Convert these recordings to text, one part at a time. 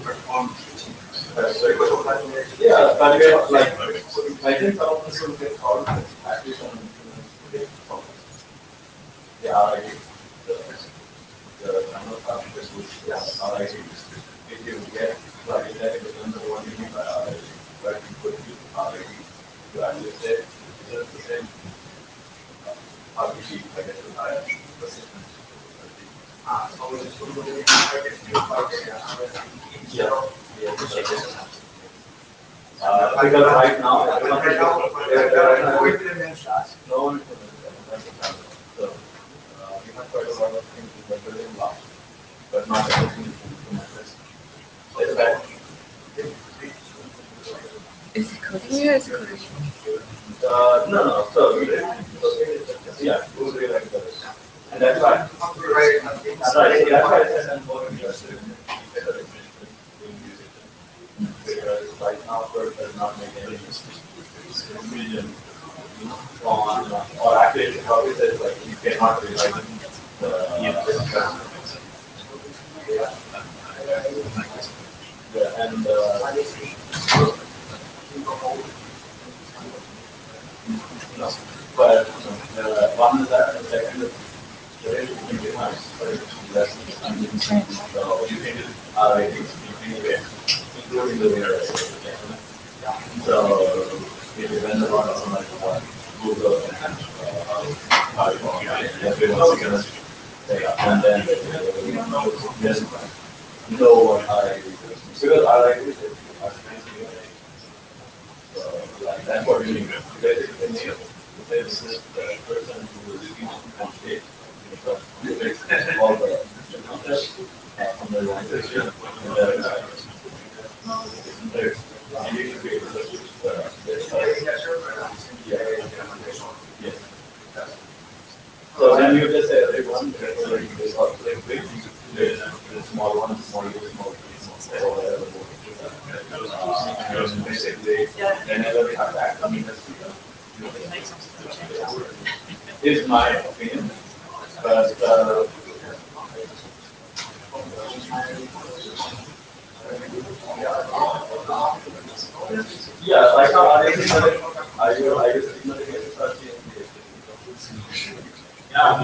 perform. Yeah, but like I think some of this will get called at least on the number of parameters which RIT if you get like that it depends on what you mean by RIT, but you could use RIT to evaluate it. Just the same RBG I guess is higher. Because right now, no one so we have quite a lot of things that are building blocks, but not everything is implemented. It's bad. Is it coding here? Is it coding? No. So yeah, it was really like this. And that's why. That's why I said I'm more interested in because right now, Word does not make any million on or actually, it probably says like you cannot rewrite and no, but one is that, and second is the way you can define less so you can do anyway, including the way so it depends on like what Google and everyone's gonna say, and then know what because I like it. So like that's what we need. Basically, this is the person who is using and state. So you fix all the concepts from the organization and you can be able to use so then you just say everyone the small one, small two, small three, small whatever. Basically, whenever we have that coming is my opinion. But yeah, like how I just yeah,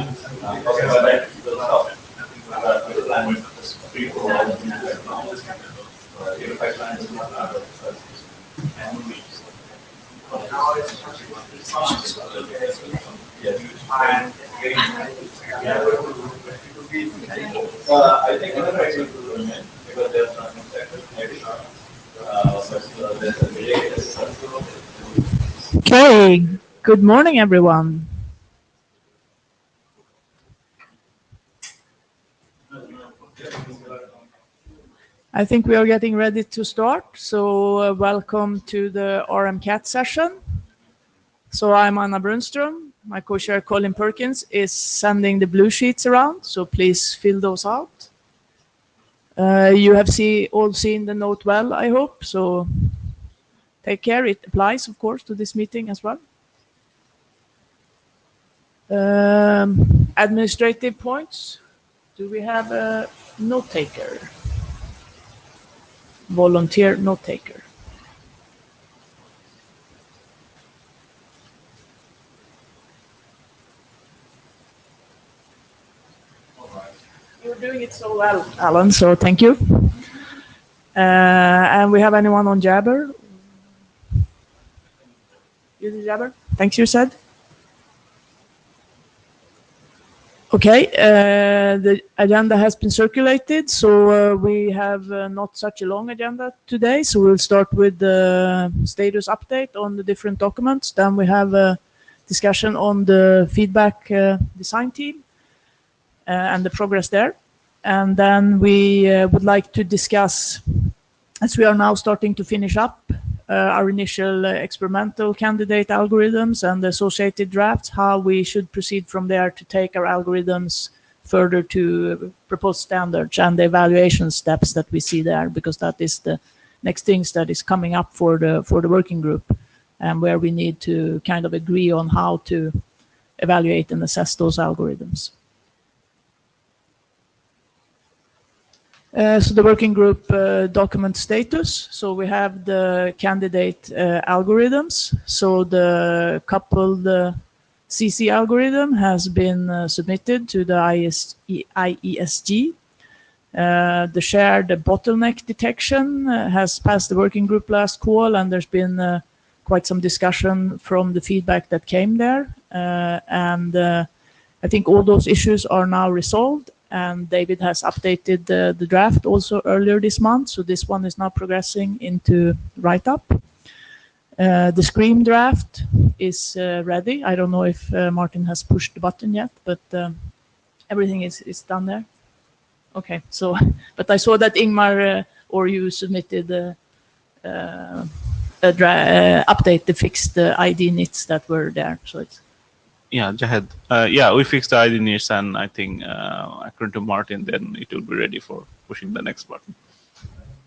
okay, but like the stuff the plan with people unified plan is not I think another idea to remain because there's nothing second maybe but there's a delay. Okay, good morning everyone. I think we are getting ready to start, so welcome to the RMCAT session. So I'm Anna Brunström. My co-chair Colin Perkins is sending the blue sheets around, so please fill those out. You have all seen the note well, I hope, so take care. It applies, of course, to this meeting as well. Administrative points. Do we have a note taker? Volunteer note taker. You're doing it so well, Alan, so thank you. And we have anyone on Jabber? Using Jabber? Thanks, you said. Okay, the agenda has been circulated, so we have not such a long agenda today. So we'll start with the status update on the different documents. Then we have a discussion on the feedback design team and the progress there. And then we would like to discuss, as we are now starting to finish up our initial experimental candidate algorithms and the associated drafts, how we should proceed from there to take our algorithms further to proposed standards and the evaluation steps that we see there, because that is the next things that is coming up for the working group, and where we need to kind of agree on how to evaluate and assess those algorithms. So the working group document status. So we have the candidate algorithms. So the coupled CC algorithm has been submitted to the IESG. The shared bottleneck detection has passed the working group last call, and there's been quite some discussion from the feedback that came there. And I think all those issues are now resolved, and David has updated the draft also earlier this month. So this one is now progressing into write-up. The Scream draft is ready. I don't know if Martin has pushed the button yet, but everything is done there. Okay, so, but I saw that Ingmar or you submitted update to fix the ID nits that were there. So it's. Yeah, Jahed. Yeah, we fixed the ID nits, and I think according to Martin, then it will be ready for pushing the next button.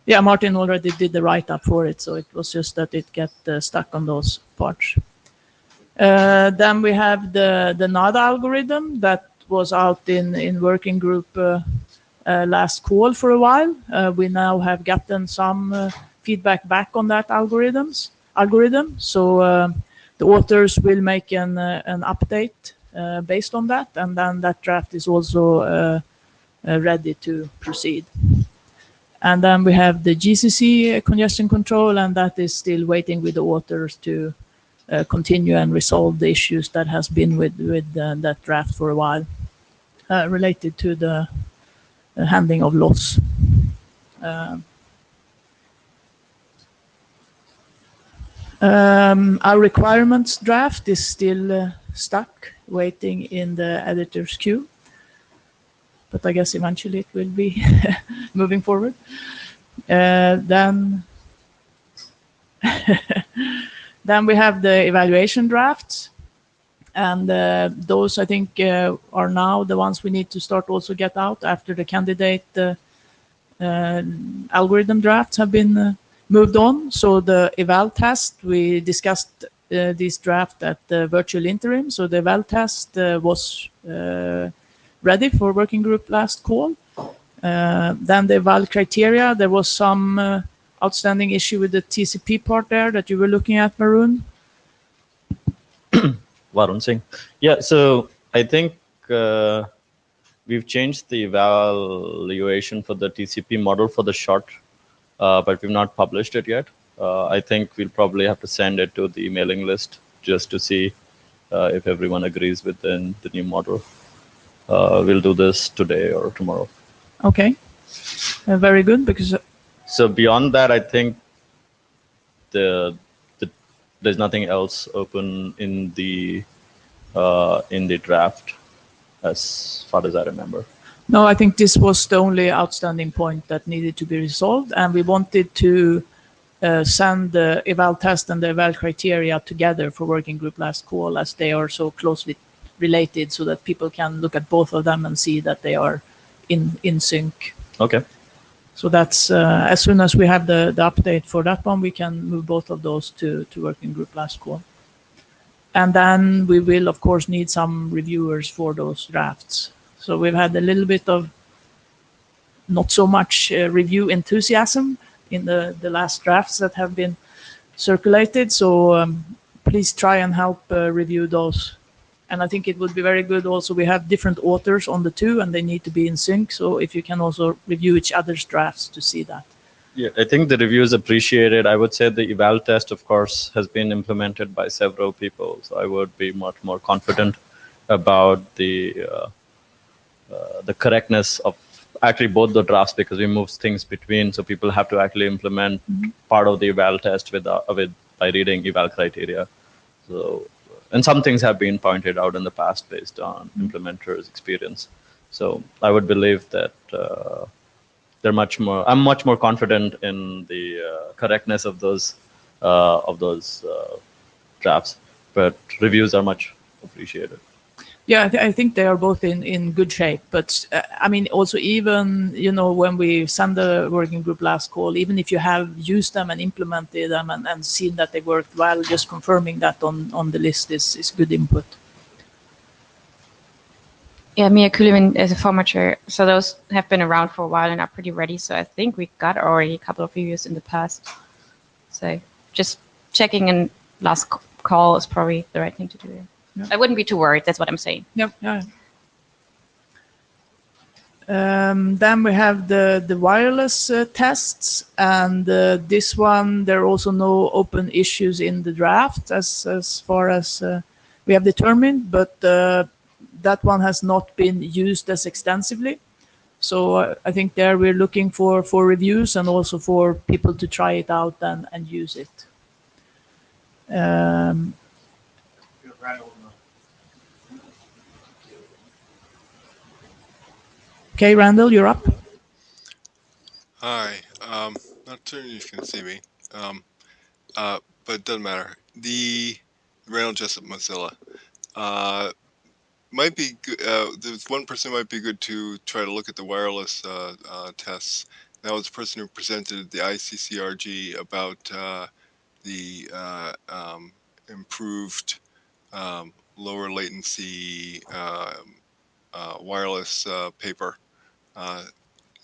Yeah, Martin already did the write-up for it, so it was just that it got stuck on those parts. Then we have the NADA algorithm that was out in working group last call for a while. We now have gotten some feedback back on that algorithm. So the authors will make an update based on that, and then that draft is also ready to proceed. And then we have the GCC congestion control, and that is still waiting with the authors to continue and resolve the issues that has been with that draft for a while related to the handling of loss. Our requirements draft is still stuck, waiting in the editor's queue. But I guess eventually it will be moving forward. Then we have the evaluation drafts. And those, I think, are now the ones we need to start also get out after the candidate algorithm drafts have been moved on. So the eval test, we discussed this draft at the virtual interim. So the eval test was ready for working group last call. Then the eval criteria, there was some outstanding issue with the TCP part there that you were looking at, Varun. Varun Singh. Yeah, so I think we've changed the evaluation for the TCP model for the short, but we've not published it yet. I think we'll probably have to send it to the mailing list just to see if everyone agrees with the new model. We'll do this today or tomorrow. Okay, very good. Because so beyond that, I think there's nothing else open in the draft, as far as I remember. No, I think this was the only outstanding point that needed to be resolved, and we wanted to send the eval test and the eval criteria together for working group last call, as they are so closely related, so that people can look at both of them and see that they are in sync. Okay. So that's as soon as we have the update for that one, we can move both of those to working group last call. And then we will, of course, need some reviewers for those drafts. So we've had a little bit of not so much review enthusiasm in the last drafts that have been circulated. So please try and help review those. And I think it would be very good also, we have different authors on the two and they need to be in sync. So if you can also review each other's drafts to see that. Yeah, I think the review is appreciated. I would say the eval test, of course, has been implemented by several people. So I would be much more confident about the correctness of actually both the drafts, because we move things between. So people have to actually implement part of the eval test by reading eval criteria. So, and some things have been pointed out in the past based on implementers' experience. So I would believe that they're much more. I'm much more confident in the correctness of those drafts. But reviews are much appreciated. Yeah, I think they are both in good shape. But I mean, also even, when we send the working group last call, even if you have used them and implemented them and seen that they worked well, just confirming that on the list is good input. Yeah, Mia Kuliman as a formatter. So those have been around for a while and are pretty ready. So I think we got already a couple of reviews in the past. So just checking in last call is probably the right thing to do. Yeah. I wouldn't be too worried. That's what I'm saying. Yep. Yeah. Then we have the wireless tests, and this one there are also no open issues in the draft as far as we have determined, but that one has not been used as extensively. So I think there we're looking for reviews and also for people to try it out and use it. Okay, Randall, you're up. Hi, not sure if you can see me, but it doesn't matter. The Randall Jessup Mozilla might be good. There's one person might be good to try to look at the wireless tests. That was the person who presented at the ICCRG about the improved lower latency wireless paper.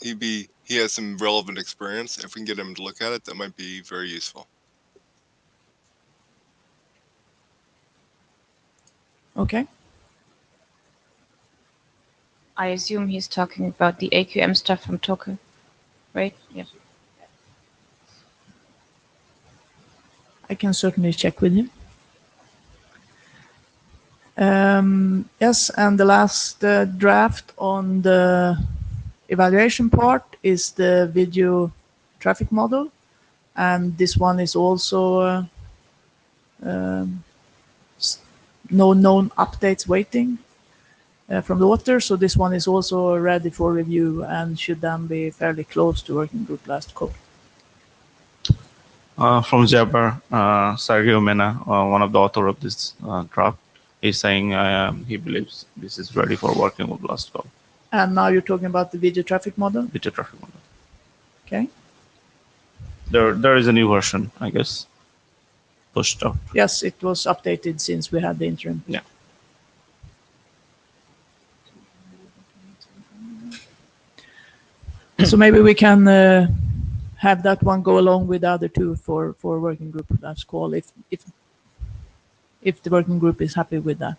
He has some relevant experience. If we can get him to look at it, that might be very useful. Okay. I assume he's talking about the AQM stuff from Tokyo, right? Yeah. I can certainly check with you. Yes, and the last draft on the evaluation part is the video traffic model, and this one is also no known updates waiting from the author, so this one is also ready for review and should then be fairly close to working group last code. From Jabber, Sergio Mena, one of the author of this draft, is saying he believes this is ready for working with last code. And now you're talking about the video traffic model? Video traffic model. Okay. There is a new version, I guess, pushed out. Yes, it was updated since we had the interim. Yeah. So maybe we can have that one go along with the other two for working group last call if the working group is happy with that.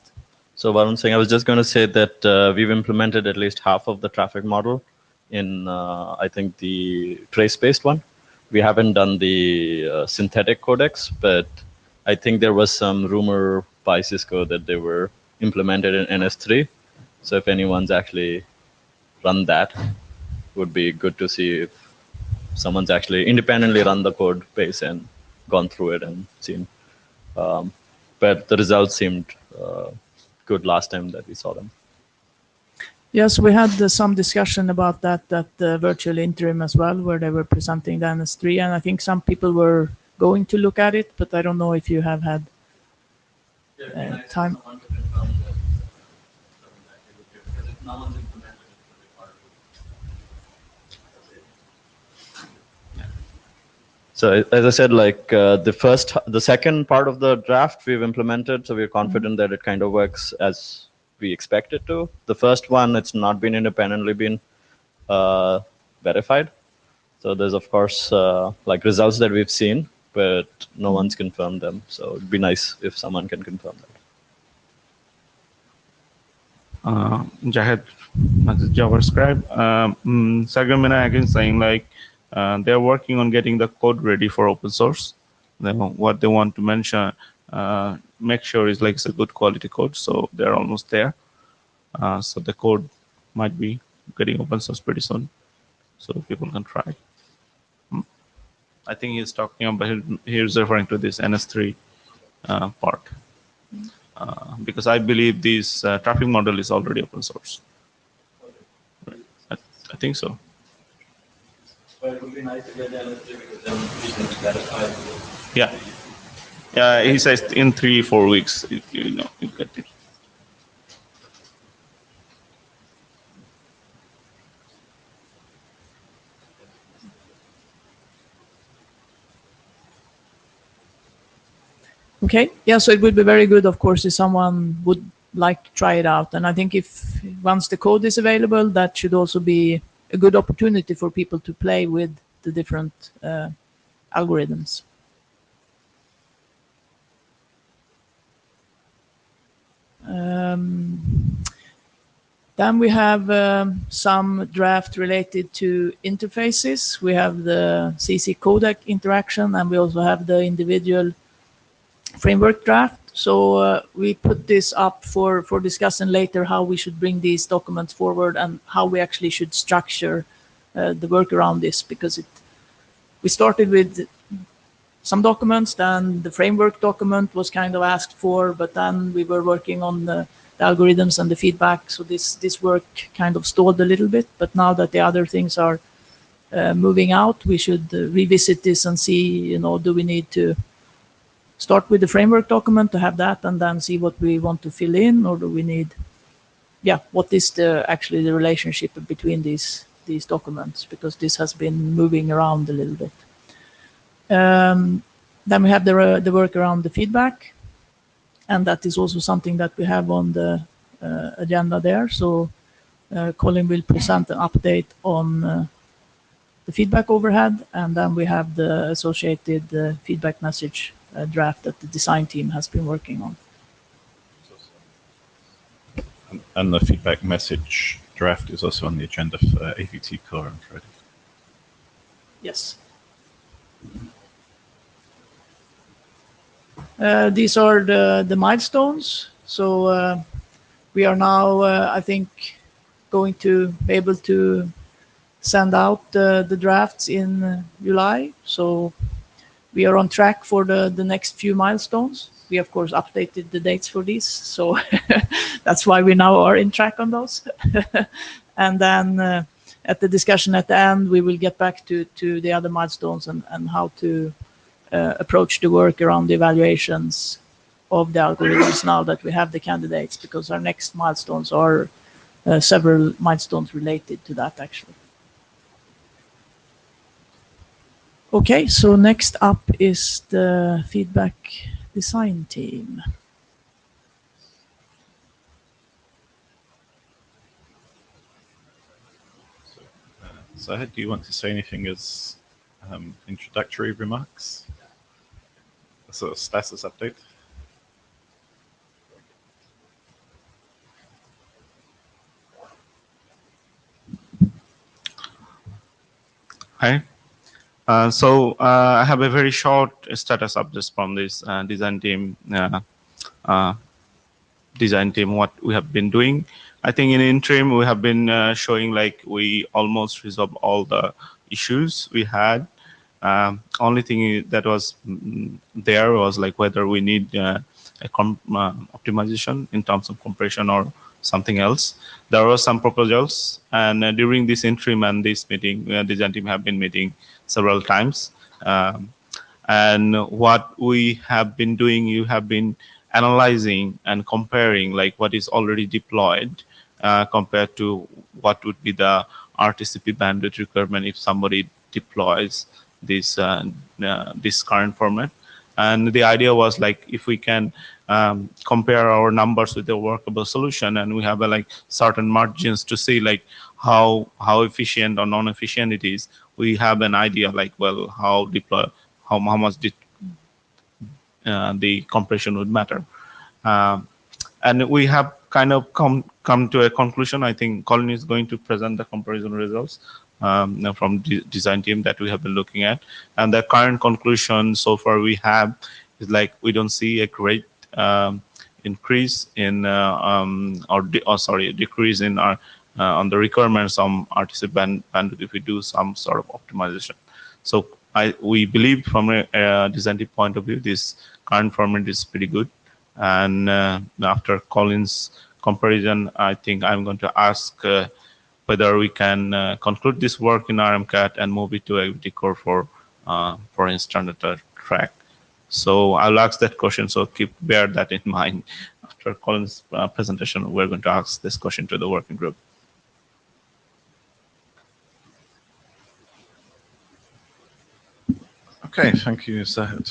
So Varun Singh, I was just going to say that we've implemented at least half of the traffic model in, I think, the trace-based one. We haven't done the synthetic codecs, but I think there was some rumor by Cisco that they were implemented in NS3. So if anyone's actually run that, would be good to see if someone's actually independently run the code base and gone through it and seen. But the results seemed good last time that we saw them. Yes, we had some discussion about that at the virtual interim as well, where they were presenting the NS3, and I think some people were going to look at it, but I don't know if you have had time. So as I said, like the second part of the draft we've implemented, so we're confident that it kind of works as we expect it to. The first one, it's not been independently been verified. So there's of course like results that we've seen, but no one's confirmed them. So it'd be nice if someone can confirm that. Jahed, JavaScript, Sergio Mena again saying like they're working on getting the code ready for open source. What they want to mention, make sure is like it's a good quality code, so they're almost there. So the code might be getting open source pretty soon, so people can try. I think he's talking about, he's referring to this NS3 part. Because I believe this traffic model is already open source. I think so. But it would be nice to get the NS3 because then we can satisfy. Yeah. Yeah, he says in 3-4 weeks, you get it. Okay, yeah, so it would be very good, of course, if someone would like to try it out. And I think if once the code is available, that should also be a good opportunity for people to play with the different algorithms. Then we have some draft related to interfaces. We have the CC codec interaction, and we also have the individual framework draft. So we put this up for discussion later, how we should bring these documents forward and how we actually should structure the work around this, because we started with some documents, then the framework document was kind of asked for, but then we were working on the algorithms and the feedback. So this work kind of stalled a little bit, but now that the other things are moving out, we should revisit this and see, do we need to start with the framework document to have that and then see what we want to fill in, or do we need, what is actually the relationship between these documents, because this has been moving around a little bit. Then we have the work around the feedback, and that is also something that we have on the agenda there. So Colin will present an update on the feedback overhead, and then we have the associated feedback message draft that the design team has been working on. And the feedback message draft is also on the agenda for AVT Core on Friday. Yes. These are the milestones. So we are now, I think, going to be able to send out the drafts in July. So we are on track for the next few milestones. We, of course, updated the dates for these. So that's why we now are in track on those. And then at the discussion at the end, we will get back to the other milestones and how to approach the work around the evaluations of the algorithms now that we have the candidates, because our next milestones are several milestones related to that, actually. Okay, so next up is the feedback design team. Zahid, do you want to say anything as introductory remarks? A sort of status update? Hi. So I have a very short status update from this design team, what we have been doing. I think in interim, we have been showing like we almost resolved all the issues we had. Only thing that was there was like whether we need a optimization in terms of compression or something else. There were some proposals, and during this interim and this meeting, the design team have been meeting several times. And what we have been doing, you have been analyzing and comparing like what is already deployed compared to what would be the RTCP bandwidth requirement if somebody deploys this this current format. And the idea was like if we can compare our numbers with a workable solution, and we have like certain margins to see like how efficient or non-efficient it is, we have an idea like, well, how much the compression would matter. And we have kind of come to a conclusion. I think Colin is going to present the comparison results from the design team that we have been looking at. And the current conclusion so far we have is like we don't see a great increase in decrease in our on the requirements on RTC bandwidth if we do some sort of optimization. So we believe from a design team point of view, this current format is pretty good. And after Colin's comparison, I think I'm going to ask whether we can conclude this work in RMCAT and move it to IETF Core for a standard track. So I'll ask that question. So bear that in mind. After Colin's presentation, we're going to ask this question to the working group. Okay, thank you, Zahid.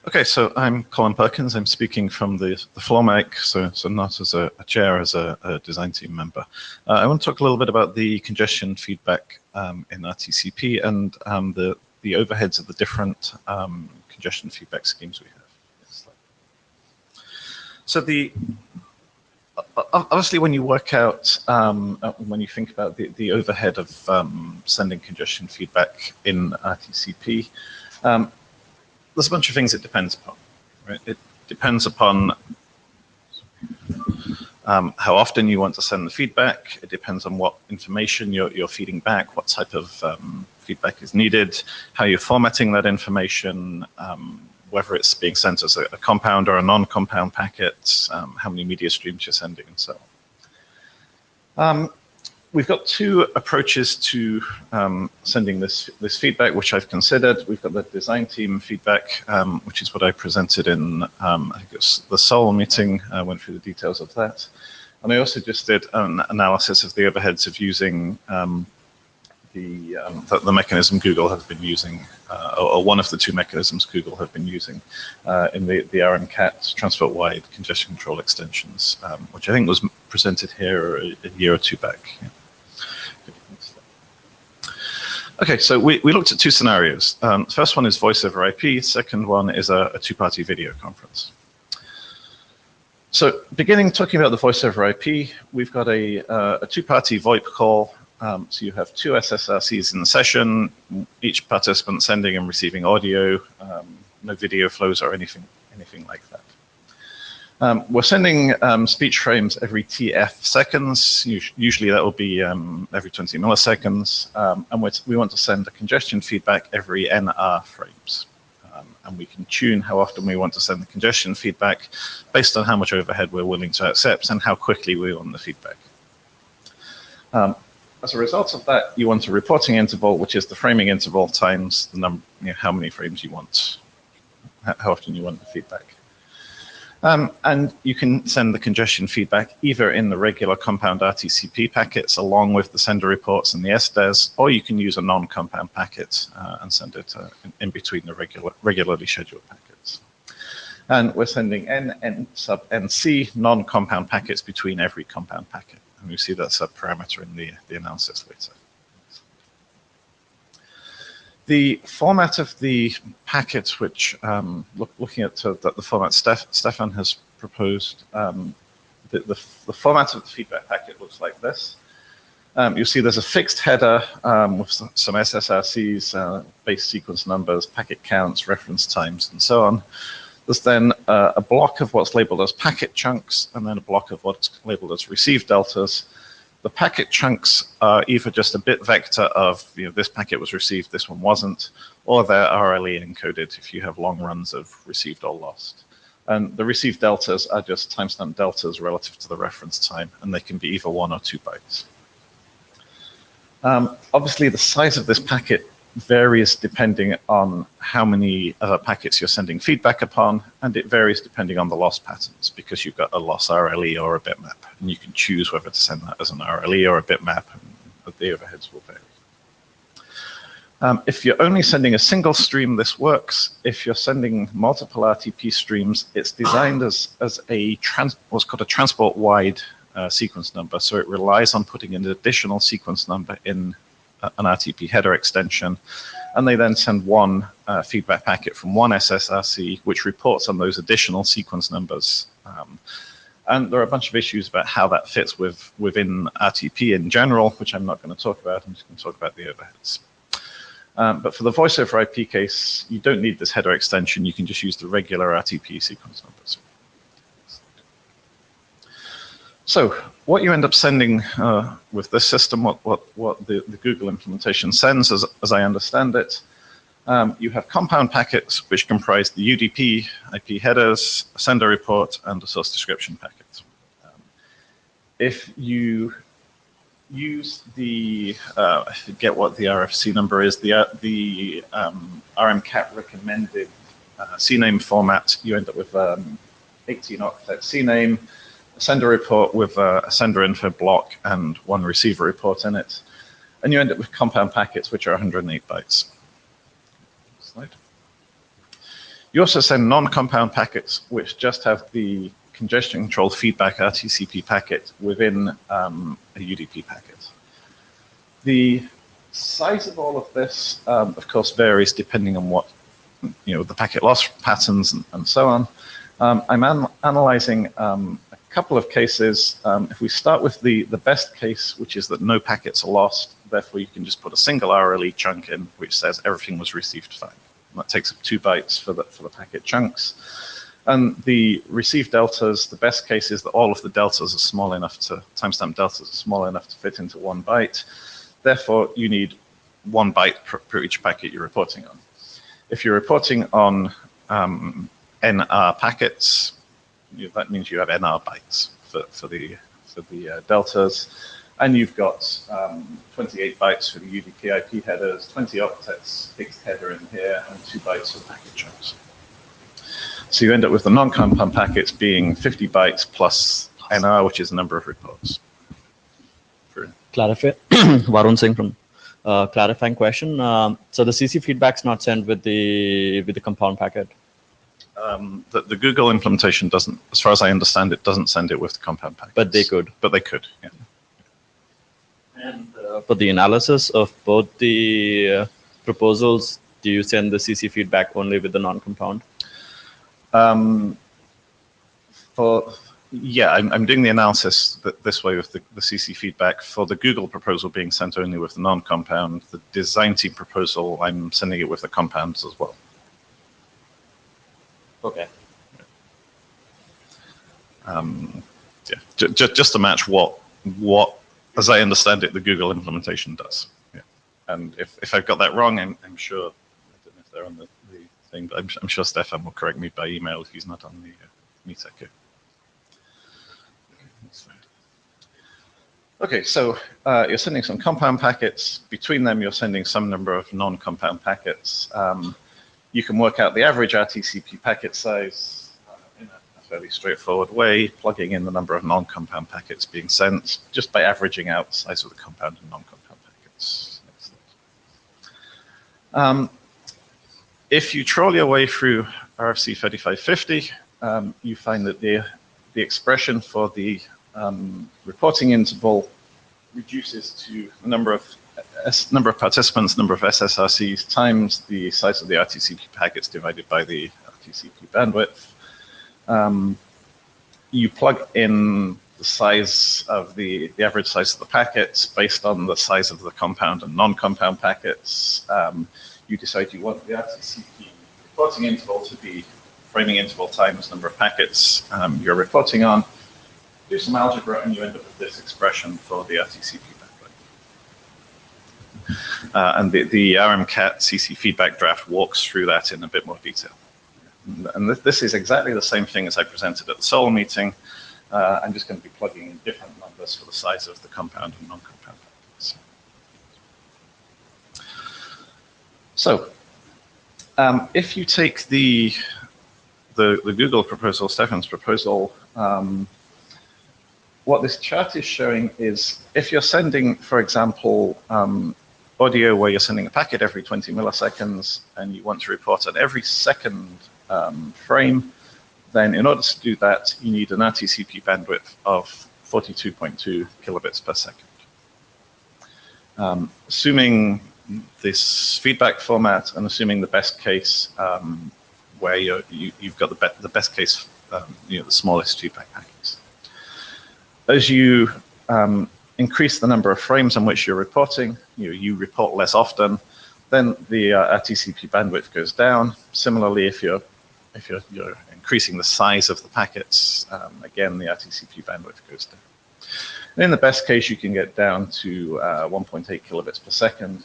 Okay, so I'm Colin Perkins. I'm speaking from the floor mic, so not as a chair, as a design team member. I want to talk a little bit about the congestion feedback in RTCP and the overheads of the different congestion feedback schemes we have. Next slide. So obviously, when you work out, when you think about the overhead of sending congestion feedback in RTCP, there's a bunch of things it depends upon. Right? It depends upon how often you want to send the feedback. It depends on what information you're feeding back, what type of feedback is needed, how you're formatting that information, whether it's being sent as a compound or a non-compound packet, how many media streams you're sending, and so on. We've got two approaches to sending this feedback, which I've considered. We've got the design team feedback, which is what I presented in, I think it was the Seoul meeting. I went through the details of that. And I also just did an analysis of the overheads of using the mechanism Google has been using, or one of the two mechanisms Google have been using in the RMCAT transport-wide congestion control extensions, which I think was presented here a year or two back. Yeah. Okay, so we looked at two scenarios. The first one is voice over IP. Second one is a two-party video conference. So beginning talking about the voice over IP, we've got a two-party VoIP call. So you have two SSRCs in the session, each participant sending and receiving audio, no video flows or anything like that. We're sending speech frames every TF seconds. Usually that will be every 20 milliseconds. And we want to send a congestion feedback every NR frames. And we can tune how often we want to send the congestion feedback based on how much overhead we're willing to accept and how quickly we want the feedback. As a result of that, you want a reporting interval, which is the framing interval times the number, how many frames you want, how often you want the feedback. And you can send the congestion feedback either in the regular compound RTCP packets along with the sender reports and the SDES, or you can use a non-compound packet and send it in between the regularly scheduled packets. And we're sending N sub NC non-compound packets between every compound packet. And we see that's a parameter in the analysis later. The format of the packet, which looking at the format Stefan has proposed, the format of the feedback packet looks like this. You'll see there's a fixed header with some SSRCs, base sequence numbers, packet counts, reference times, and so on. There's then a block of what's labeled as packet chunks, and then a block of what's labeled as received deltas. The packet chunks are either just a bit vector of, this packet was received, this one wasn't, or they're RLE encoded if you have long runs of received or lost. And the received deltas are just timestamp deltas relative to the reference time, and they can be either 1 or 2 bytes. Obviously, the size of this packet varies depending on how many other packets you're sending feedback upon, and it varies depending on the loss patterns, because you've got a loss RLE or a bitmap, and you can choose whether to send that as an RLE or a bitmap, and the overheads will vary. If you're only sending a single stream, this works. If you're sending multiple RTP streams, it's designed as what's called a transport-wide sequence number, so it relies on putting an additional sequence number in an RTP header extension, and they then send one feedback packet from one SSRC, which reports on those additional sequence numbers. And there are a bunch of issues about how that fits within RTP in general, which I'm not going to talk about. I'm just going to talk about the overheads. But for the voice over IP case, you don't need this header extension. You can just use the regular RTP sequence numbers. So what you end up sending with this system, what the Google implementation sends, as I understand it, you have compound packets which comprise the UDP, IP headers, a sender report, and a source description packet. If you use the, I forget what the RFC number is, the RMCAT recommended CNAME format, you end up with 18 octet CNAME, a sender report with a sender info block and one receiver report in it, and you end up with compound packets which are 108 bytes. Slide. You also send non-compound packets, which just have the congestion control feedback RTCP packet within a UDP packet. The size of all of this, of course, varies depending on what, the packet loss patterns and so on. I'm analyzing a couple of cases. If we start with the best case, which is that no packets are lost, therefore you can just put a single RLE chunk in, which says everything was received fine. And that takes up 2 bytes for the packet chunks. And the received deltas, the best case is that all of the deltas are small enough to, timestamp deltas are small enough to fit into 1 byte. Therefore, you need 1 byte per each packet you're reporting on. If you're reporting on NR packets, that means you have NR bytes for the deltas, and you've got 28 bytes for the UDP IP headers, 20 octets fixed header in here, and 2 bytes for packet chunks. So you end up with the non-compound packets being 50 bytes plus NR, which is the number of reports. Clarify. Varun Singh from clarifying question. So the CC feedback's not sent with the compound packet. The Google implementation doesn't, as far as I understand it, doesn't send it with the compound packets. But they could. But they could, yeah. And for the analysis of both the proposals, do you send the CC feedback only with the non-compound? Yeah, I'm doing the analysis this way with the CC feedback. For the Google proposal being sent only with the non-compound, the design team proposal, I'm sending it with the compounds as well. Okay. Yeah, just to match what, as I understand it, the Google implementation does. Yeah. And if I've got that wrong, I'm sure, I don't know if they're on the thing, but I'm sure Stefan will correct me by email if he's not on the meetup here. Okay, so you're sending some compound packets. Between them, you're sending some number of non-compound packets. You can work out the average RTCP packet size in a fairly straightforward way, plugging in the number of non-compound packets being sent just by averaging out the size of the compound and non-compound packets. If you troll your way through RFC 3550, you find that the expression for the reporting interval reduces to the number of participants, number of SSRCs times the size of the RTCP packets divided by the RTCP bandwidth. You plug in the size of the average size of the packets based on the size of the compound and non-compound packets. You decide you want the RTCP reporting interval to be framing interval times number of packets you're reporting on. Do some algebra, and you end up with this expression for the RTCP bandwidth. And the RMCAT CC feedback draft walks through that in a bit more detail. And this is exactly the same thing as I presented at the Seoul meeting. I'm just going to be plugging in different numbers for the size of the compound and non-compound packets. So, if you take the Google proposal, Stefan's proposal, what this chart is showing is if you're sending, for example, audio where you're sending a packet every 20 milliseconds and you want to report on every second frame, then in order to do that, you need an RTCP bandwidth of 42.2 kilobits per second. Assuming this feedback format and assuming the best case where you've got the best case, the smallest feedback packets. As you increase the number of frames on which you're reporting, you report less often, then the RTCP bandwidth goes down. Similarly, if you're increasing the size of the packets, again, the RTCP bandwidth goes down. And in the best case, you can get down to 1.8 kilobits per second.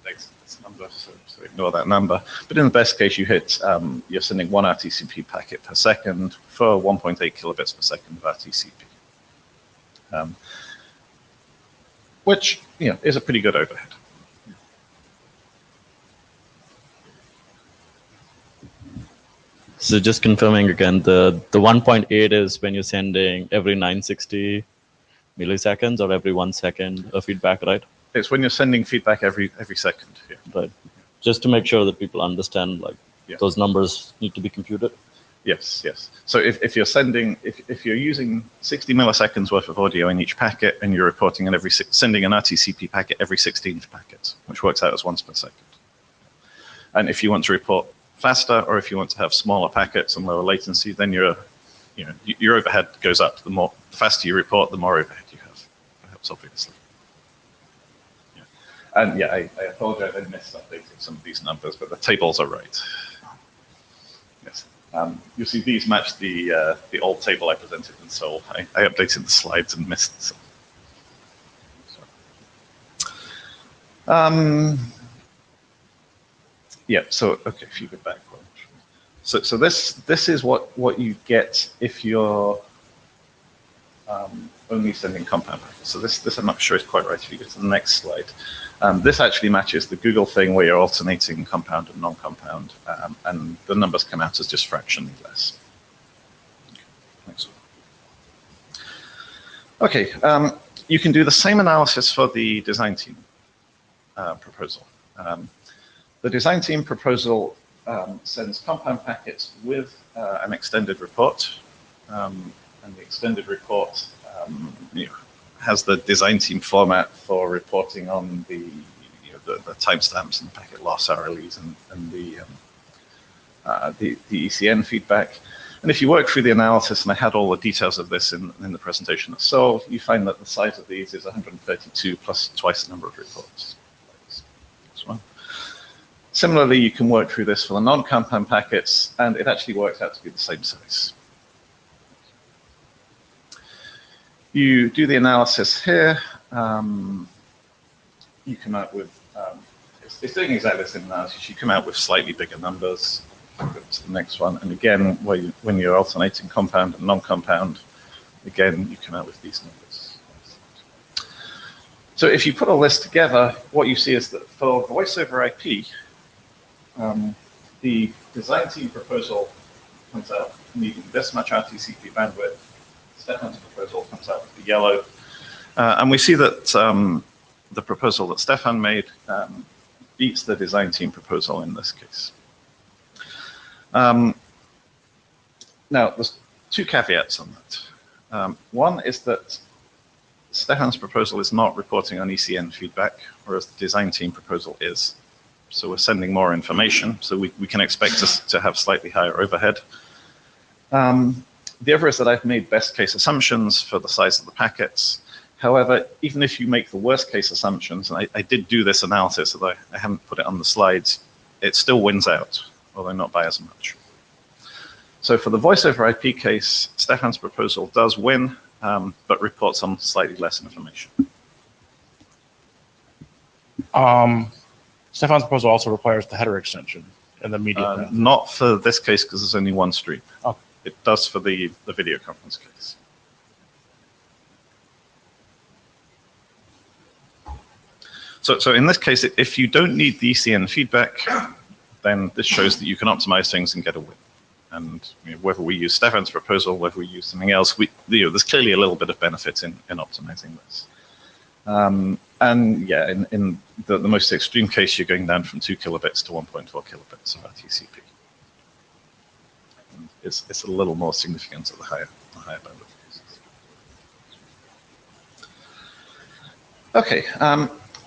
This number, so ignore that number. But in the best case, you're sending 1 RTCP packet per second for 1.8 kilobits per second of RTCP. Which is a pretty good overhead. So just confirming again, the 1.8 is when you're sending every 960 milliseconds or every 1 second of feedback, right? It's when you're sending feedback every second. Yeah. Right. Just to make sure that people understand, like Yeah. Those numbers need to be computed. Yes, yes. So if you're sending, if you're using 60 milliseconds worth of audio in each packet, and you're reporting on sending an RTCP packet every 16th packet, which works out as 1 per second. And if you want to report faster, or if you want to have smaller packets and lower latency, then your overhead goes up. The faster you report, the more overhead you have. That helps, obviously. Yeah. And yeah, I apologize, I missed updating some of these numbers, but the tables are right. Yes. You'll see these match the old table I presented in Seoul. I updated the slides and missed some. Yeah, so okay, if you go back one. So this is what you get if you're only sending compound packets. So this I'm not sure is quite right. If you go to the next slide, this actually matches the Google thing where you're alternating compound and non-compound, and the numbers come out as just fractionally less. Next one. Okay, you can do the same analysis for the design team proposal. The design team proposal sends compound packets with an extended report, and the extended report has the design team format for reporting on the timestamps and packet loss RLEs and the ECN feedback. And if you work through the analysis, and I had all the details of this in the presentation, so you find that the size of these is 132 plus twice the number of reports. This one. Similarly, you can work through this for the non-compound packets, and it actually works out to be the same size. You do the analysis here. You come out with, it's doing exactly the same analysis. You come out with slightly bigger numbers. Go to the next one. And again, when you're alternating compound and non-compound, again, you come out with these numbers. So if you put all this together, what you see is that for voice over IP, the design team proposal comes out needing this much RTCP bandwidth. Stefan's proposal comes out with the yellow. And we see that the proposal that Stefan made beats the design team proposal in this case. Now, there's two caveats on that. One is that Stefan's proposal is not reporting on ECN feedback, whereas the design team proposal is. So we're sending more information, so we can expect to have slightly higher overhead. The other is that I've made best case assumptions for the size of the packets. However, even if you make the worst case assumptions, and I did do this analysis, although I haven't put it on the slides, it still wins out, although not by as much. So for the voice over IP case, Stefan's proposal does win, but reports on slightly less information. Stefan's proposal also requires the header extension and the media. Not for this case, because there's only one stream. Oh. It does for the video conference case. So in this case, if you don't need the ECN feedback, then this shows that you can optimize things and get a win. And whether we use Stefan's proposal, whether we use something else, there's clearly a little bit of benefit in optimizing this. And yeah, in the most extreme case, you're going down from 2 kilobits to 1.4 kilobits of RTCP. And it's a little more significant at the higher bandwidth cases. Okay.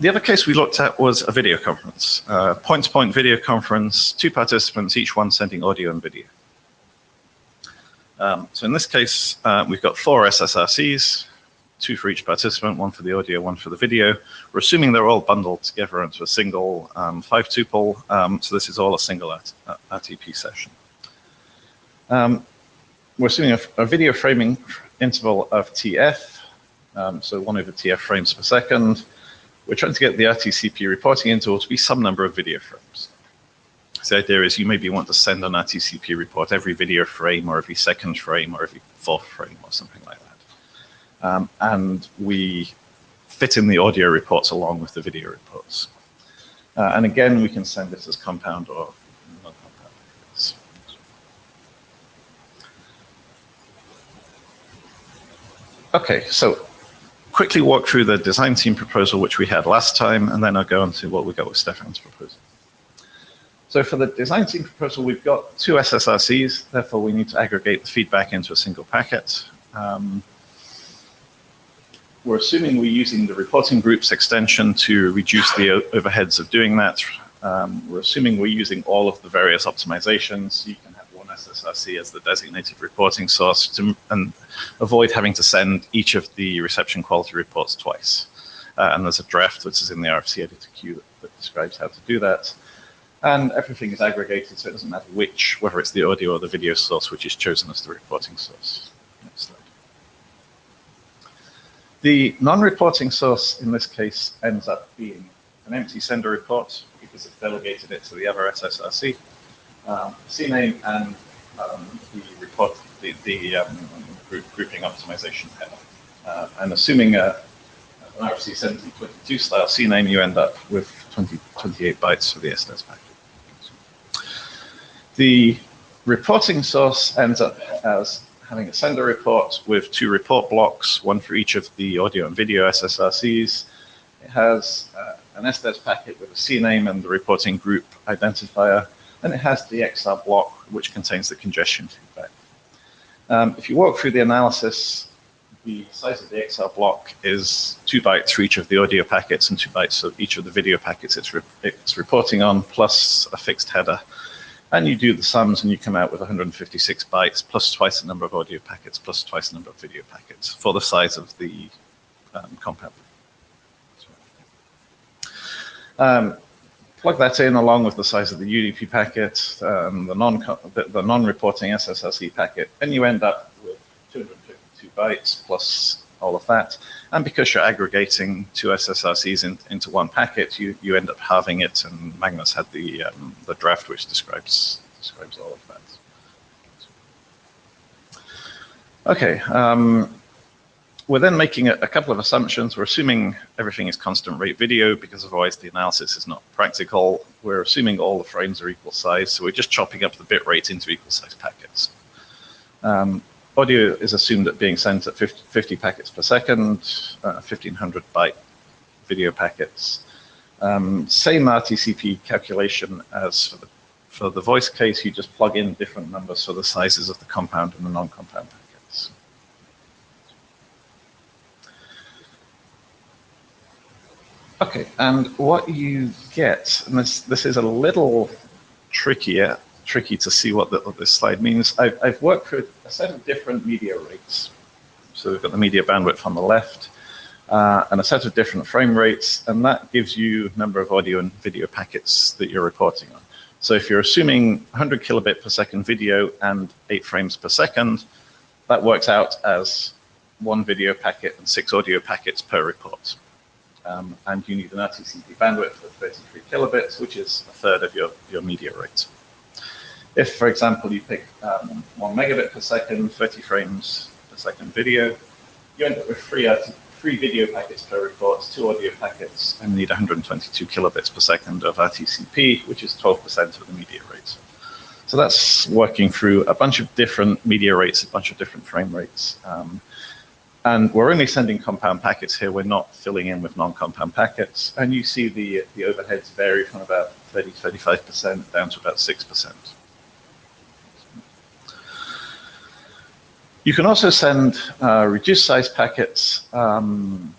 The other case we looked at was a video conference, point-to-point video conference, 2 participants, each one sending audio and video. So in this case, we've got 4 SSRCs, 2 for each participant, 1 for the audio, 1 for the video. We're assuming they're all bundled together into a single 5-tuple, so this is all a single RTP session. We're assuming a video framing interval of TF, so 1 over TF frames per second. We're trying to get the RTCP reporting interval to be some number of video frames. So the idea is you maybe want to send an RTCP report every video frame or every second frame or every 4th frame or something like that. And we fit in the audio reports along with the video reports. And again, we can send this as compound or non-compound. Okay, so quickly walk through the design team proposal, which we had last time, and then I'll go on to what we got with Stefan's proposal. So for the design team proposal, we've got 2 SSRCs. Therefore, we need to aggregate the feedback into a single packet. We're assuming we're using the reporting groups extension to reduce the overheads of doing that. We're assuming we're using all of the various optimizations. You can have one SSRC as the designated reporting source and avoid having to send each of the reception quality reports twice. And there's a draft which is in the RFC editor queue that describes how to do that. And everything is aggregated, so it doesn't matter whether it's the audio or the video source, which is chosen as the reporting source. Next slide. The non-reporting source in this case ends up being an empty sender report because it's delegated it to the other SSRC. CNAME and the report, the grouping optimization header. And assuming an RFC 1722 style CNAME, you end up with 28 bytes for the SDS packet. The reporting source ends up as having a sender report with 2 report blocks, one for each of the audio and video SSRCs. It has an SDS packet with a CNAME and the reporting group identifier, and it has the XR block, which contains the congestion feedback. If you walk through the analysis, the size of the XR block is 2 bytes for each of the audio packets and 2 bytes of each of the video packets it's reporting on, plus a fixed header. And you do the sums and you come out with 156 bytes plus twice the number of audio packets plus twice the number of video packets for the size of the compound. Plug that in along with the size of the UDP packet, the non-reporting SSRC packet, and you end up with 252 bytes plus all of that. And because you're aggregating 2 SSRCs into one packet, you end up halving it, and Magnus had the draft which describes all of that. Okay, we're then making a couple of assumptions. We're assuming everything is constant rate video because otherwise the analysis is not practical. We're assuming all the frames are equal size, so we're just chopping up the bit rate into equal size packets. Audio is assumed at being sent at 50 packets per second, 1500 byte video packets. Same RTCP calculation as for the voice case, you just plug in different numbers for the sizes of the compound and the non-compound packets. Okay, and what you get, and this is a little tricky to see what this slide means. I've worked with a set of different media rates. So we've got the media bandwidth on the left, and a set of different frame rates, and that gives you number of audio and video packets that you're reporting on. So if you're assuming 100 kilobit per second video and 8 frames per second, that works out as 1 video packet and 6 audio packets per report. And you need an RTCP bandwidth of 33 kilobits, which is a third of your media rate. If, for example, you pick 1 megabit per second, 30 frames per second video, you end up with 3 video packets per report, 2 audio packets, and need 122 kilobits per second of RTCP, which is 12% of the media rate. So that's working through a bunch of different media rates, a bunch of different frame rates. And we're only sending compound packets here. We're not filling in with non-compound packets. And you see the overheads vary from about 35% down to about 6%. You can also send reduced size packets, and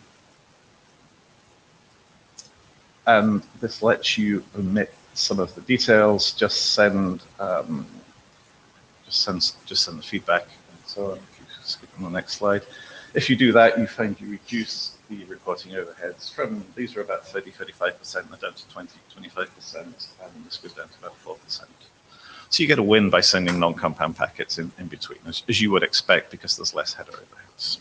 this lets you omit some of the details. Just send the feedback and so on. If you skip on the next slide. If you do that, you find you reduce the reporting overheads from, these are about 30-35%, they're down to 20-25%, and this goes down to about 4%. So you get a win by sending non-compound packets in between, as you would expect, because there's less header overheads.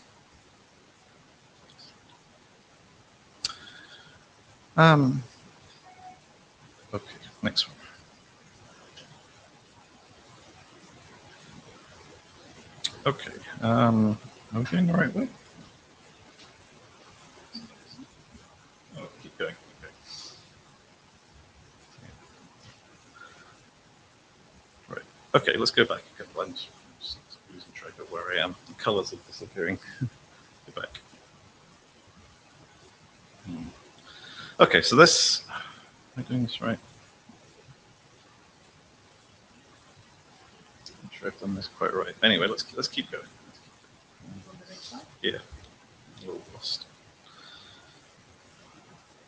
Okay, next one. Okay, are we going the right way? Oh, keep going. Okay. Right. Okay, let's go back a couple lines. Losing track of where I am. The colors are disappearing. Go back. Okay, so this. Am I doing this right? sure I've done this quite right. Anyway, let's keep going. Yeah, a little lost.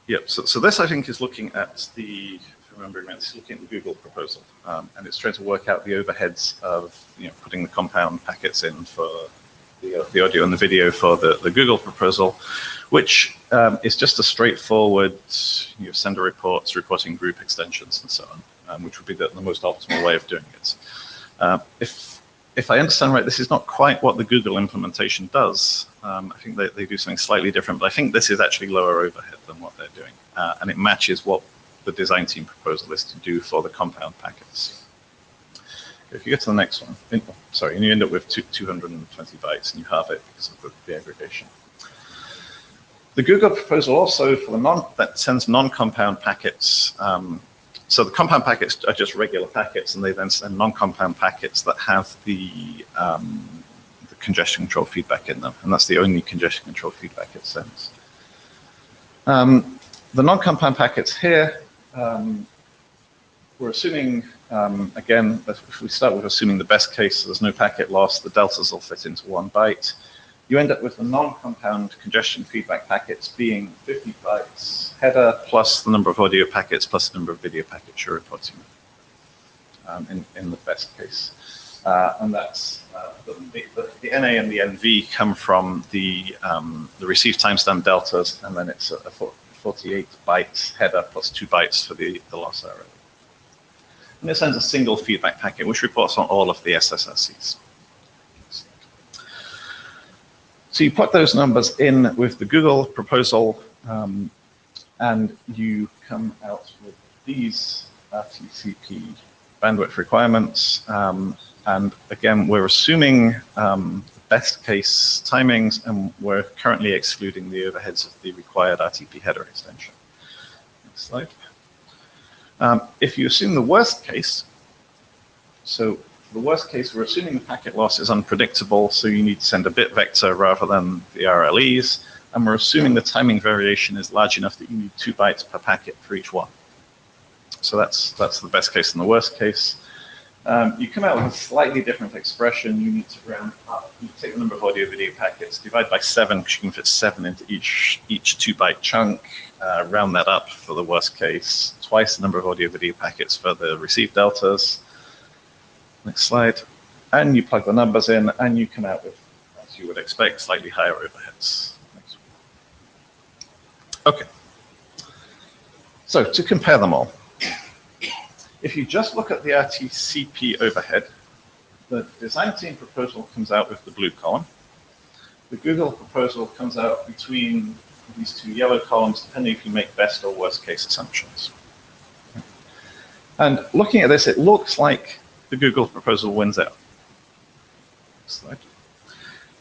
Yep. So this I think is looking at the, if I remember, it's looking at the Google proposal, and it's trying to work out the overheads of putting the compound packets in for the audio and the video for the Google proposal, which is just a straightforward sender reports, reporting group extensions, and so on, which would be the most optimal way of doing it. If I understand right, this is not quite what the Google implementation does. I think they do something slightly different, but I think this is actually lower overhead than what they're doing, and it matches what the design team proposal is to do for the compound packets. If you get to the next one, sorry, and you end up with 220 bytes, and you halve it because of the aggregation. The Google proposal also for that sends non-compound packets. So the compound packets are just regular packets, and they then send non-compound packets that have the congestion control feedback in them, and that's the only congestion control feedback it sends. The non-compound packets here, we're assuming, again, if we start with assuming the best case, so there's no packet loss, the deltas will fit into 1 byte. You end up with the non-compound congestion feedback packets being 50 bytes header plus the number of audio packets plus the number of video packets you're reporting in the best case. And that's the NA and the NV come from the receive timestamp deltas, and then it's a 48 bytes header plus 2 bytes for the loss error. And it sends a single feedback packet which reports on all of the SSRCs. So you put those numbers in with the Google proposal, and you come out with these RTCP bandwidth requirements. And again, we're assuming the best case timings, and we're currently excluding the overheads of the required RTP header extension. Next slide. If you assume the worst case, so the worst case, we're assuming the packet loss is unpredictable, so you need to send a bit vector rather than the RLEs, and we're assuming the timing variation is large enough that you need 2 bytes per packet for each one. So that's the best case and the worst case. You come out with a slightly different expression. You need to round up. You take the number of audio video packets, divide by 7, because you can fit 7 into each 2 byte chunk, round that up for the worst case, twice the number of audio video packets for the received deltas. Next slide. And you plug the numbers in, and you come out with, as you would expect, slightly higher overheads. Next. Okay. So to compare them all, if you just look at the RTCP overhead, the design team proposal comes out with the blue column. The Google proposal comes out between these 2 yellow columns, depending if you make best or worst case assumptions. And looking at this, it looks like the Google proposal wins out. Next slide.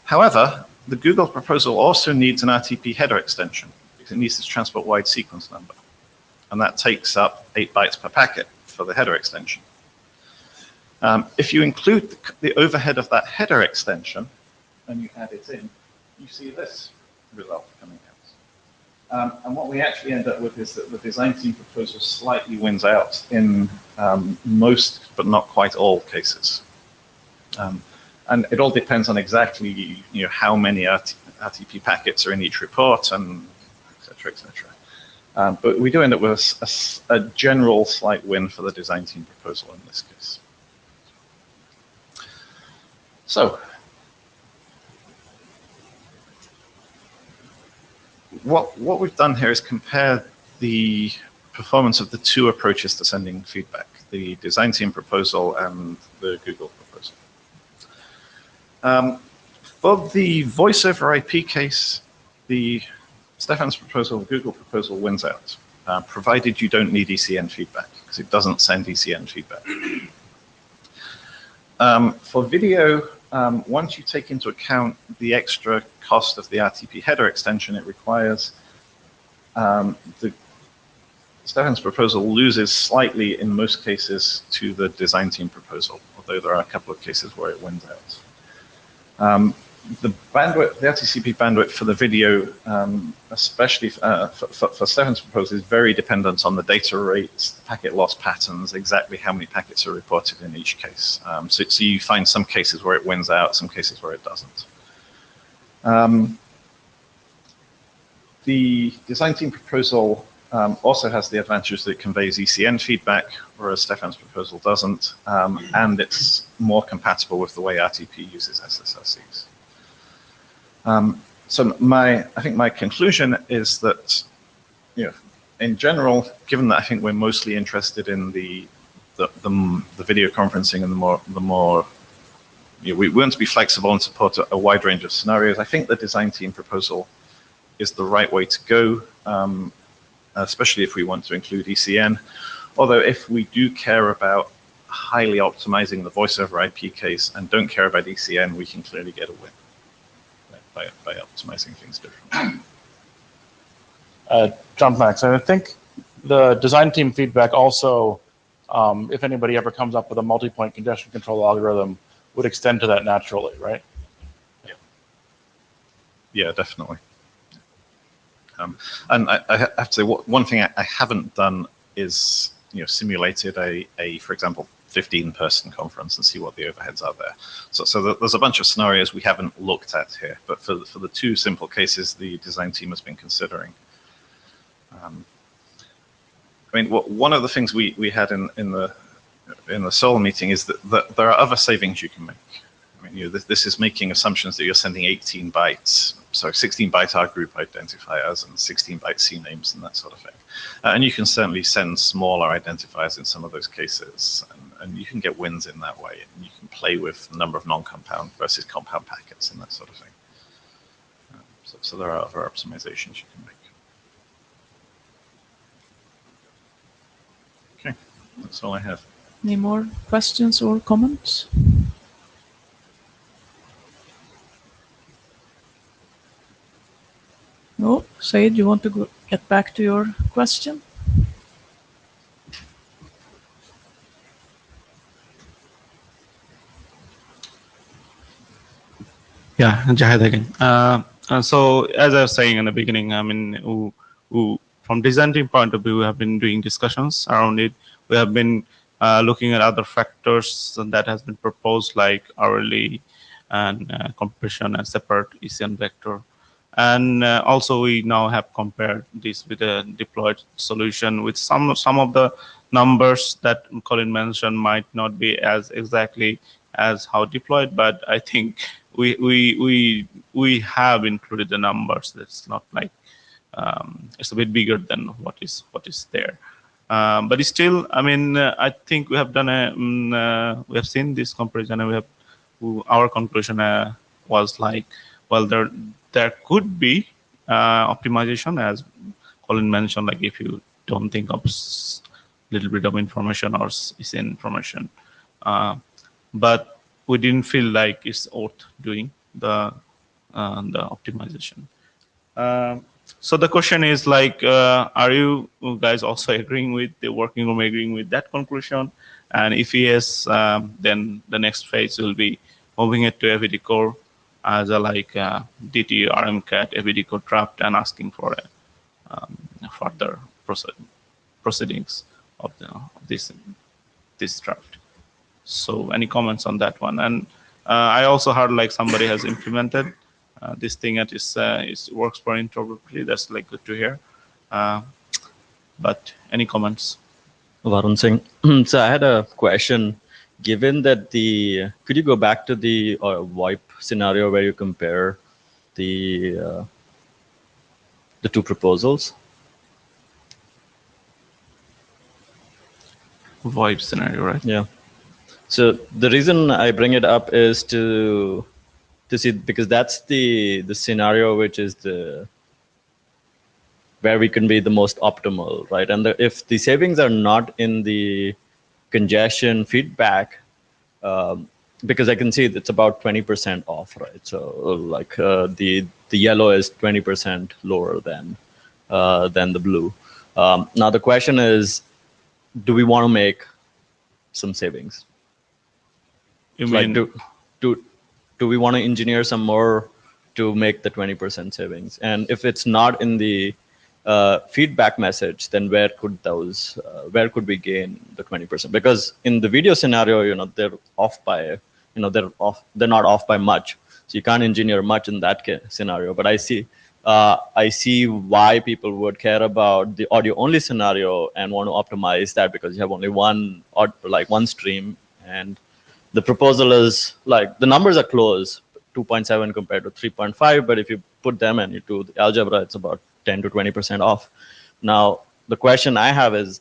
However, the Google proposal also needs an RTP header extension, because it needs this transport wide sequence number. And that takes up 8 bytes per packet for the header extension. If you include the overhead of that header extension and you add it in, you see this result coming out. And what we actually end up with is that the design team proposal slightly wins out in most, but not quite all cases. And it all depends on exactly how many RTP packets are in each report, and et cetera, et cetera. But we do end up with a general slight win for the design team proposal in this case. So, what we've done here is compare the performance of the 2 approaches to sending feedback, the design team proposal and the Google proposal. For the voice over IP case, Stefan's proposal, the Google proposal wins out, provided you don't need ECN feedback, because it doesn't send ECN feedback. For video, once you take into account the extra cost of the RTP header extension it requires, Stefan's proposal loses slightly in most cases to the design team proposal, although there are a couple of cases where it wins out. the bandwidth, the RTCP bandwidth for the video, especially for Stefan's proposal, is very dependent on the data rates, the packet loss patterns, exactly how many packets are reported in each case. So you find some cases where it wins out, some cases where it doesn't. The design team proposal also has the advantage that it conveys ECN feedback, whereas Stefan's proposal doesn't, and it's more compatible with the way RTP uses SSRCs. So I think my conclusion is that, in general, given that I think we're mostly interested in the video conferencing and the more we want to be flexible and support a wide range of scenarios, I think the design team proposal is the right way to go, especially if we want to include ECN. Although if we do care about highly optimizing the voice over IP case and don't care about ECN, we can clearly get a win by optimizing things differently. John Max, and I think the design team feedback also, if anybody ever comes up with a multi-point congestion control algorithm, would extend to that naturally, right? Yeah, definitely. And I have to say, one thing I haven't done is simulated a for example, 15-person conference and see what the overheads are there. So there's a bunch of scenarios we haven't looked at here, but for the two simple cases the design team has been considering. I mean, one of the things we had in the Seoul meeting is that there are other savings you can make. I mean, this is making assumptions that you're sending 18 bytes, so 16-byte R group identifiers and 16-byte C names and that sort of thing. And you can certainly send smaller identifiers in some of those cases, and you can get wins in that way. And you can play with the number of non-compound versus compound packets and that sort of thing. So there are other optimizations you can make. Okay, that's all I have. Any more questions or comments? No, Said, you want to get back to your question? Yeah, Jahid again. So as I was saying in the beginning, I mean, from design team point of view, we have been doing discussions around it. We have been looking at other factors that has been proposed, like hourly and compression and separate ECN vector. And also we now have compared this with a deployed solution with some of the numbers that Colin mentioned might not be as exactly as how deployed, but I think we have included the numbers. That's not like it's a bit bigger than what is there. But it's still, I mean, I think we have done we have seen this comparison, and our conclusion was like, well, there could be optimization, as Colin mentioned, like if you don't think of little bit of information or is information, but we didn't feel like it's worth doing the optimization. So the question is like, are you guys also agreeing with the working group, agreeing with that conclusion? And if yes, then the next phase will be moving it to AVD core as a DT RMCAT AVD core draft and asking for a further proceedings of this draft. So any comments on that one? And I also heard like somebody has implemented this thing that is works for interoperability. That's like good to hear. But any comments? Varun Singh. So I had a question. Given that could you go back to the VoIP scenario where you compare the two proposals? VoIP scenario, right? Yeah. So the reason I bring it up is to see, because that's the scenario which is where we can be the most optimal, right? And if the savings are not in the congestion feedback, because I can see it's about 20% off, right? So like the yellow is 20% lower than the blue. Now the question is, do we want to make some savings? You mean to do we want to engineer some more to make the 20% savings? And if it's not in the feedback message, then where could we gain the 20%? Because in the video scenario, they're off by, they're not off by much. So you can't engineer much in that scenario. But I see why people would care about the audio only scenario and want to optimize that, because you have only one stream, and the proposal is like the numbers are close, 2.7 compared to 3.5, but if you put them and you do the algebra, it's about 10 to 20% off. Now, the question I have is,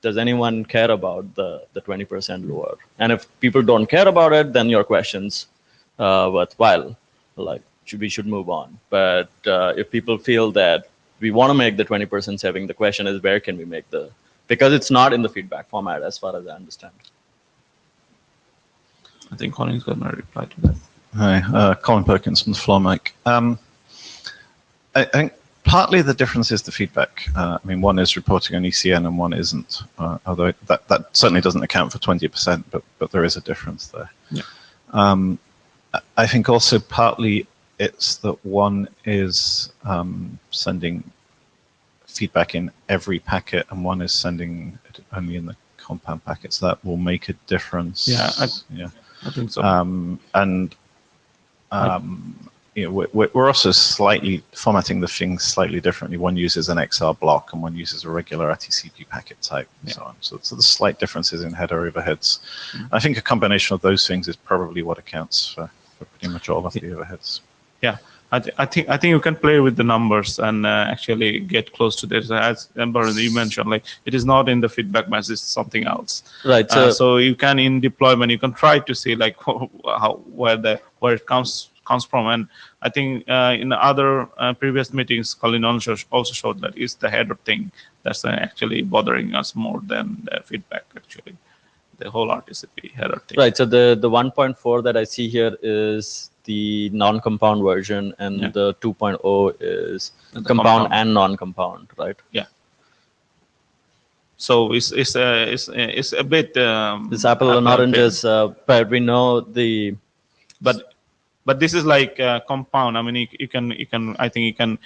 does anyone care about the 20% lower? And if people don't care about it, then your question's worthwhile. Like, we should move on. But if people feel that we want to make the 20% saving, the question is, where can we make because it's not in the feedback format as far as I understand. I think Colin's going to reply to that. Hi, Colin Perkins from the Floor Mic. I think partly the difference is the feedback. One is reporting on ECN and one isn't, although that certainly doesn't account for 20%, but there is a difference there. Yeah. I think also partly it's that one is sending feedback in every packet and one is sending it only in the compound packets. That will make a difference. Yeah, I think so. We're also slightly formatting the things slightly differently. One uses an XR block and one uses a regular RTCP packet type and so on. So there's slight differences in header overheads. I think a combination of those things is probably what accounts for pretty much all of the overheads. Yeah, I think you can play with the numbers and actually get close to this. As Amber, you mentioned, like it is not in the feedback message, it's something else. Right. So you can in deployment you can try to see like where it comes from. And I think in other previous meetings, Colin also showed that it's the header thing that's actually bothering us more than the feedback. Actually, the whole RTCP header thing. Right. So the 1.4 that I see here is the non-compound version, and the 2.0 is compound and non-compound, right? Yeah. So it's a bit. It's apple and oranges, but we know the. But this is like compound. I mean, you can. I think you can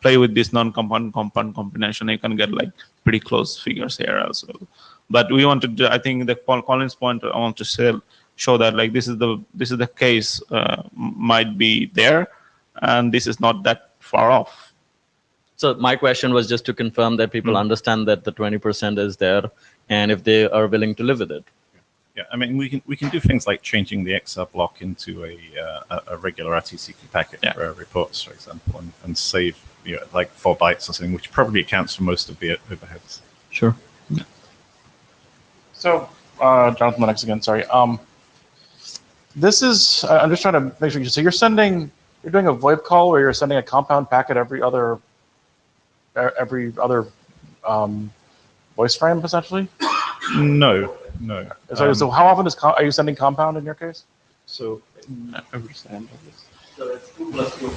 play with this non-compound compound combination. You can get like pretty close figures here as well. But we wanted to. I think the Colin's point. I want to show that like this is the case might be there, and this is not that far off. So my question was just to confirm that people understand that the 20% is there, and if they are willing to live with it. Yeah, I mean we can do things like changing the XR block into a regular RTCP packet for reports, for example, and save like 4 bytes or something, which probably accounts for most of the overheads. Sure. Yeah. So Jonathan Lennox again. Sorry. This is, I'm just trying to make sure. So you're doing a VoIP call where you're sending a compound packet every other voice frame, essentially? No. So how often are you sending compound in your case? So Every time. So it's 2 plus 2.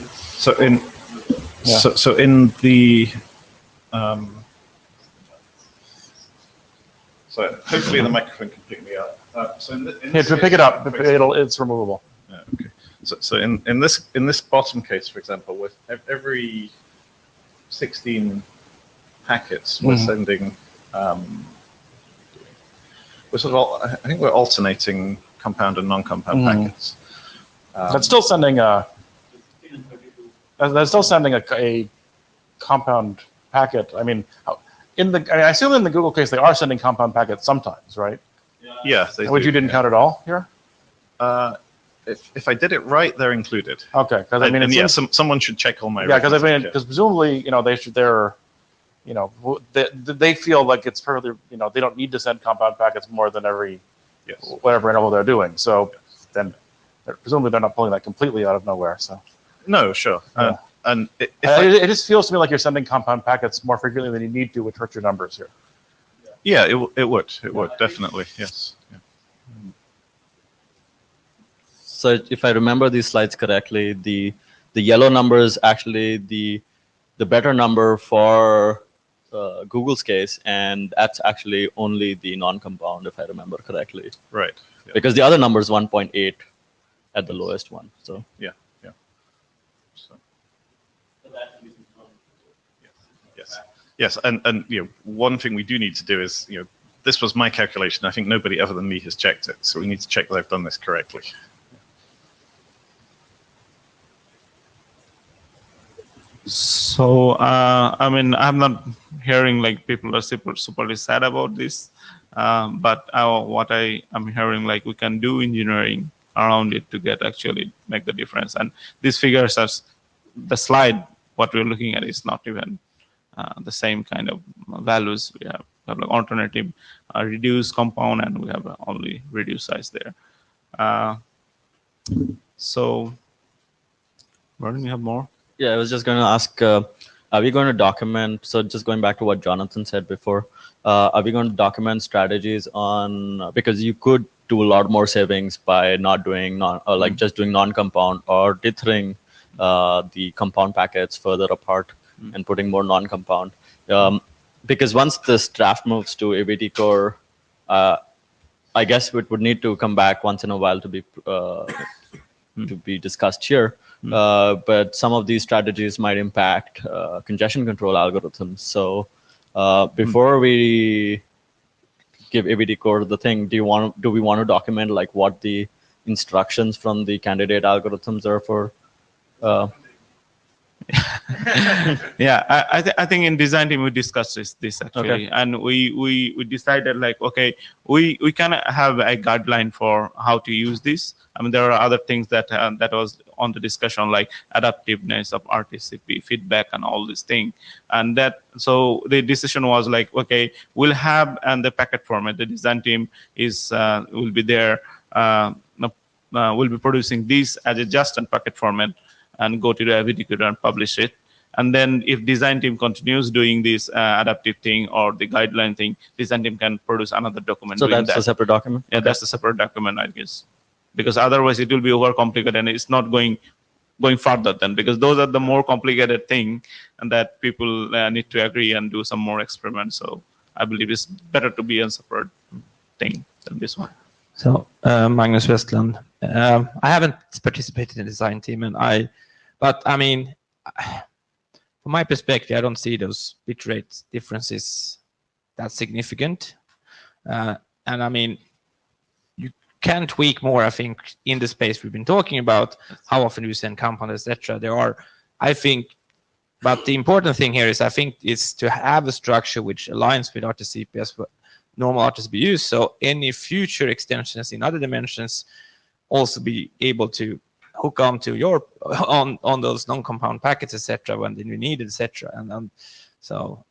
So in the so hopefully the microphone can pick me up. So in If you pick it up, it's removable. Okay. So in this bottom case, for example, with every 16 packets, we're sending. I think we're alternating compound and non-compound packets. That's still sending a compound packet. I mean, I assume in the Google case they are sending compound packets sometimes, right? Yeah. Which you didn't count at all here? If I did it right, they're included. Okay, because I mean, someone should check all my. Yeah, because presumably, they feel like it's further, they don't need to send compound packets more than every whatever interval they're doing. So then presumably they're not pulling that completely out of nowhere. So no, sure. Yeah. And it just feels to me like you're sending compound packets more frequently than you need to, which hurts your numbers here. Yeah, it would definitely, yes. Yeah. So if I remember these slides correctly, the yellow number is actually the better number for Google's case, and that's actually only the non-compound, if I remember correctly. Right. Yeah. Because the other number is 1.8, at the lowest one. So yeah. So, yes, and one thing we do need to do is this was my calculation. I think nobody other than me has checked it, so we need to check that I've done this correctly. So I mean, I'm not hearing like people are super sad about this, but what I am hearing, like, we can do engineering around it to actually make the difference. And these figures are the slide. What we're looking at is not even the same kind of values. We have like alternative reduced compound, and we have only reduced size there. So, Vernon, you have more? yeah, I was just going to ask, are we going to document, so just going back to what Jonathan said before, are we going to document strategies on, because you could do a lot more savings by not doing just doing non-compound or dithering the compound packets further apart and putting more non-compound. Because once this draft moves to ABT core, I guess it would need to come back once in a while to be discussed here. But some of these strategies might impact congestion control algorithms. So before we give ABT core the thing, do we want to document like what the instructions from the candidate algorithms are for? Yeah, I think in design team we discussed this actually, Okay. and we decided like, okay, we can have a guideline for how to use this. I mean, there are other things that was on the discussion, like adaptiveness of RTCP, feedback, and all these things. And so the decision was like, okay, we'll have the packet format. The design team will be there. We'll be producing this as a just and packet format, and go to the AVD and publish it. And then if design team continues doing this adaptive thing or the guideline thing, design team can produce another document. So that's a separate document? Yeah, that's a separate document, I guess. Because otherwise it will be overcomplicated and it's not going further then, because those are the more complicated thing and that people need to agree and do some more experiments. So I believe it's better to be a separate thing than this one. So Magnus Westland, I haven't participated in the design team, but I mean, from my perspective, I don't see those bitrate differences that significant. And I mean, you can tweak more, I think, in the space we've been talking about, how often you send compound, etc. There are, I think, but the important thing here is, I think, is to have a structure which aligns with RTCP as well, normal RTCP use. So any future extensions in other dimensions also be able to hook on to your on those non-compound packets, etc. when you need it, etc. And so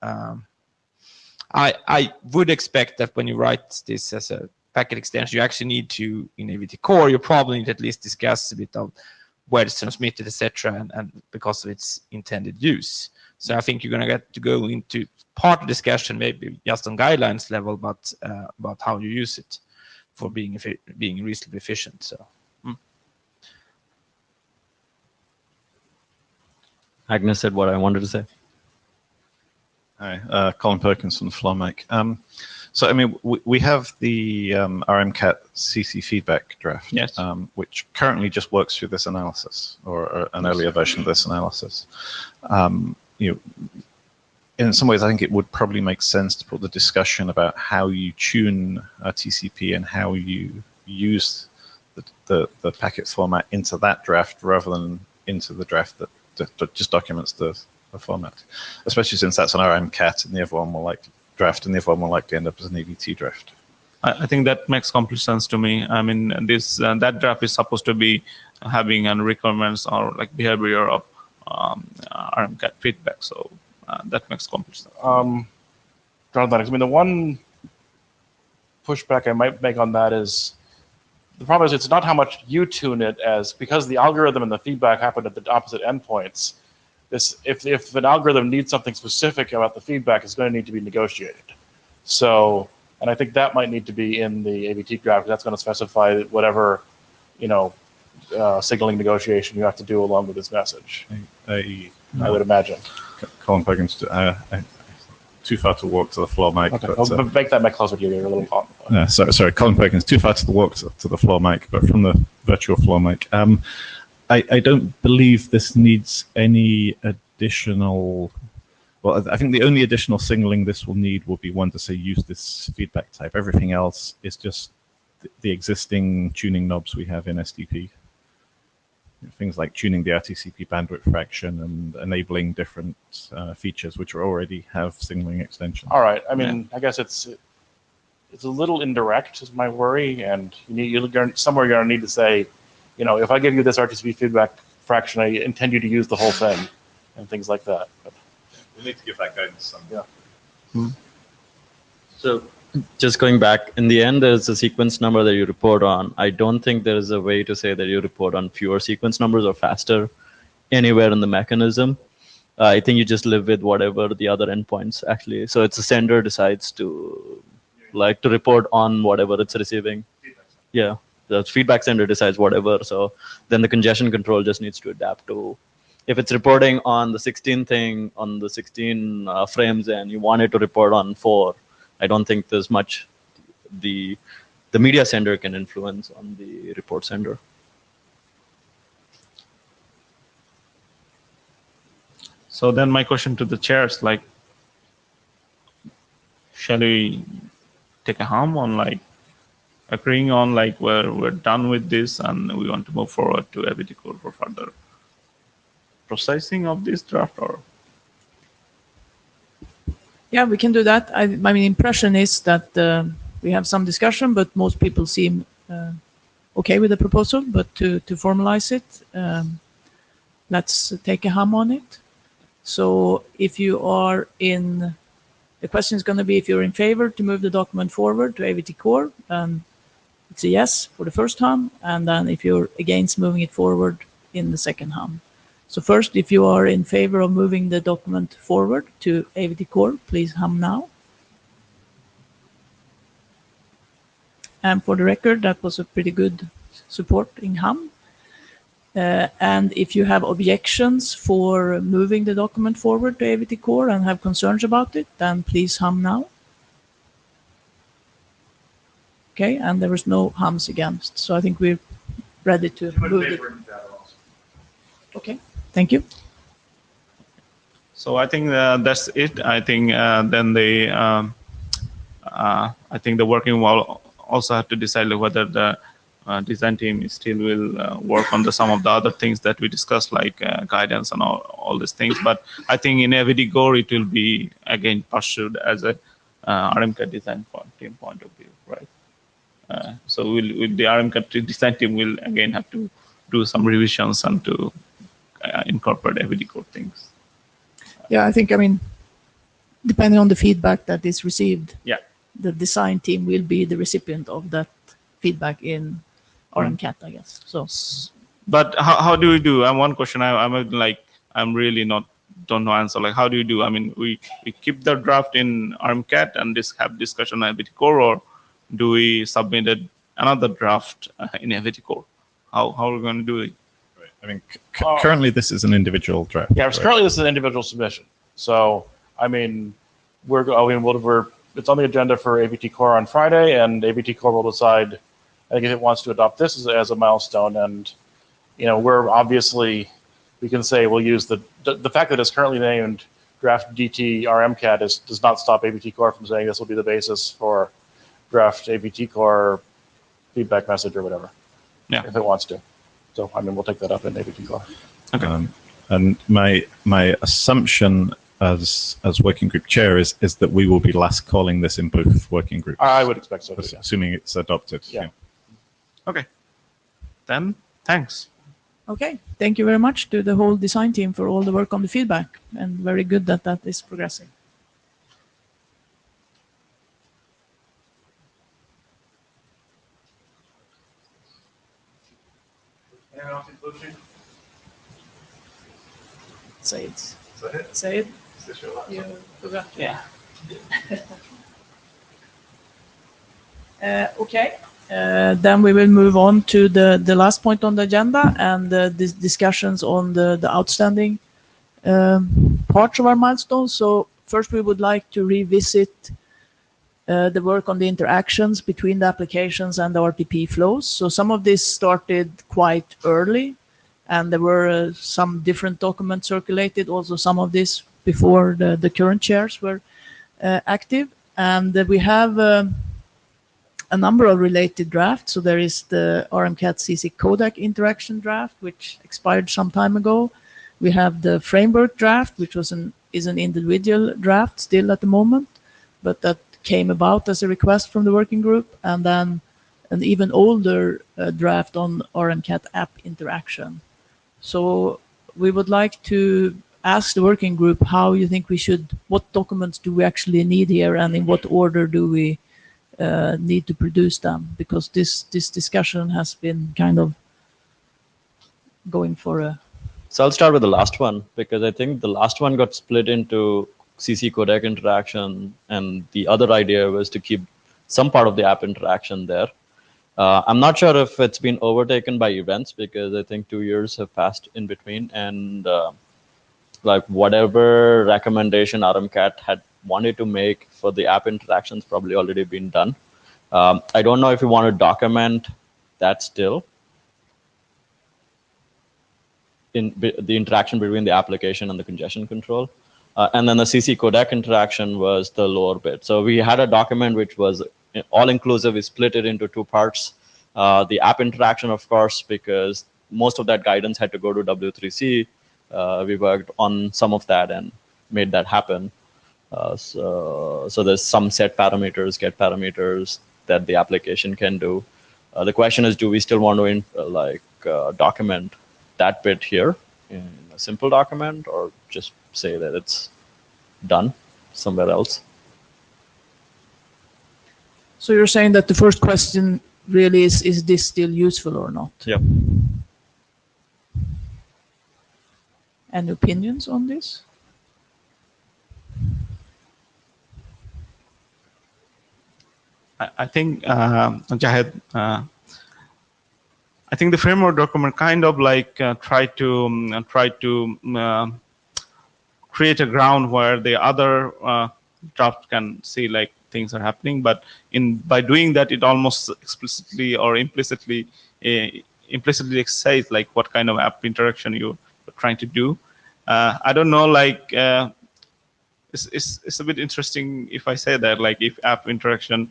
I would expect that when you write this as a packet extension, you actually need to, in AVT core, you probably need to at least discuss a bit of where it's transmitted, etc. and because of its intended use. So I think you're going to get to go into part of discussion, maybe just on guidelines level, but about how you use it for being reasonably efficient. So. Agnes said what I wanted to say. Hi, Colin Perkins from FlowMake. So, I mean, we have the RMCAT CC feedback draft, yes. Which currently just works through this analysis, or an earlier version of this analysis. In some ways, I think it would probably make sense to put the discussion about how you tune TCP and how you use the packet format into that draft rather than into the draft that just documents the format, especially since that's an RMCAT and the other one will likely draft and the other one will likely end up as an AVT draft. I think that makes complete sense to me. I mean, that draft is supposed to be having requirements or like behavior of RMCAT feedback. So that makes complete sense. Jonathan, I mean, the one pushback I might make on that is, the problem is it's not how much you tune it as, because the algorithm and the feedback happen at the opposite endpoints. If an algorithm needs something specific about the feedback, it's going to need to be negotiated. So, and I think that might need to be in the AVT draft. That's going to specify whatever, signaling negotiation you have to do along with this message. I would imagine. Colin Perkins, too far to walk to the floor mic. Okay, But, I'll make that mic closer to you. You're a little hot. sorry, Colin Perkins, too far to walk to the floor mic, but from the virtual floor mic. I don't believe this needs any additional. Well, I think the only additional signaling this will need will be one to say use this feedback type. Everything else is just the existing tuning knobs we have in SDP. Things like tuning the RTCP bandwidth fraction and enabling different features which already have signaling extensions. All right. I mean, I guess it's a little indirect is my worry, and somewhere you're going to need to say, if I give you this RTCP feedback fraction, I intend you to use the whole thing, and things like that. But we'll need to give that guidance somewhere. Yeah. So just going back, in the end, there's a sequence number that you report on. I don't think there is a way to say that you report on fewer sequence numbers or faster anywhere in the mechanism. I think you just live with whatever the other endpoints actually. So it's the sender decides to report on whatever it's receiving. Yeah, the feedback sender decides whatever. So then the congestion control just needs to adapt to. If it's reporting on the 16 thing on the 16 frames and you want it to report on 4, I don't think there's much the media sender can influence on the report sender. So then my question to the chairs, shall we take a hum on agreeing on we're done with this and we want to move forward to AVT core for further processing of this draft, or? Yeah, we can do that. I mean, impression is that we have some discussion, but most people seem okay with the proposal. But to formalize it, let's take a hum on it. So if you are the question is going to be if you're in favor to move the document forward to AVT core, it's a yes for the first hum, and then if you're against moving it forward in the second hum. So first, if you are in favor of moving the document forward to AVT core, please hum now. And for the record, that was a pretty good supporting hum. And if you have objections for moving the document forward to AVT core and have concerns about it, then please hum now. Okay, and there was no hums against, so I think we're ready to move it. Okay, thank you. So I think that's it. I think then I think the working will also have to decide whether the design team still will work on some of the other things that we discussed, like guidance and all these things. But I think in AVT core it will be again pursued as a RMCAT design team point of view, right? So with the RMCAT design team, we'll again have to do some revisions and to incorporate AVT core things. Yeah, I think, depending on the feedback that is received, yeah, the design team will be the recipient of that feedback in RMCAT, I guess. So, but how do we do? One question I'm really don't know answer. How do you do? We keep the draft in RMCAT and have discussion on AVT core, or do we submit another draft in AVT core? How are we going to do it? Currently this is an individual draft. Yeah, currently this is an individual submission. So, it's on the agenda for AVT core on Friday, and AVT core will decide, I think, if it wants to adopt this as a milestone. And, we're obviously, we can say we'll use the fact that it's currently named draft DT RMCAT does not stop AVT core from saying this will be the basis for draft AVT core feedback message or whatever. Yeah. If it wants to. So, we'll take that up in AVT core. Okay. And my assumption as working group chair is that we will be last calling this in both working groups. I would expect so, yeah. Assuming it's adopted. Yeah. Okay. Then, thanks. Okay, thank you very much to the whole design team for all the work on the feedback, and very good that is progressing. Anyone else in closing? Say it. Is that it? Say it. Is this your last one? You forgot. Yeah. Okay. Then we will move on to the last point on the agenda and the discussions on the outstanding parts of our milestones. So first we would like to revisit the work on the interactions between the applications and the RTP flows. So some of this started quite early, and there were some different documents circulated, also some of this before the current chairs were active. And we have a number of related drafts. So there is the RMCAT CC codec interaction draft, which expired some time ago. We have the framework draft, which is an individual draft still at the moment, but that came about as a request from the working group, and then an even older draft on RMCAT app interaction. So we would like to ask the working group how you think we should, what documents do we actually need here, and in what order do we need to produce them, because this discussion has been kind of going for a... So I'll start with the last one, because I think the last one got split into CC codec interaction, and the other idea was to keep some part of the app interaction there. I'm not sure if it's been overtaken by events, because I think 2 years have passed in between, and like whatever recommendation RMCAT had wanted to make for the app interactions probably already been done. I don't know if you want to document that still in the interaction between the application and the congestion control. And then the CC codec interaction was the lower bit. So we had a document which was all-inclusive. We split it into two parts. The app interaction, of course, because most of that guidance had to go to W3C. We worked on some of that and made that happen. So there's some set parameters, get parameters that the application can do. The question is, do we still want to document that bit here in a simple document, or just say that it's done somewhere else? So you're saying that the first question really is this still useful or not? Yep. Any opinions on this? I think, Jahed, I think the framework document kind of like try to create a ground where the other drafts can see like things are happening, but by doing that, it almost explicitly or implicitly says like what kind of app interaction you're trying to do. I don't know, like it's a bit interesting if I say that, like if app interaction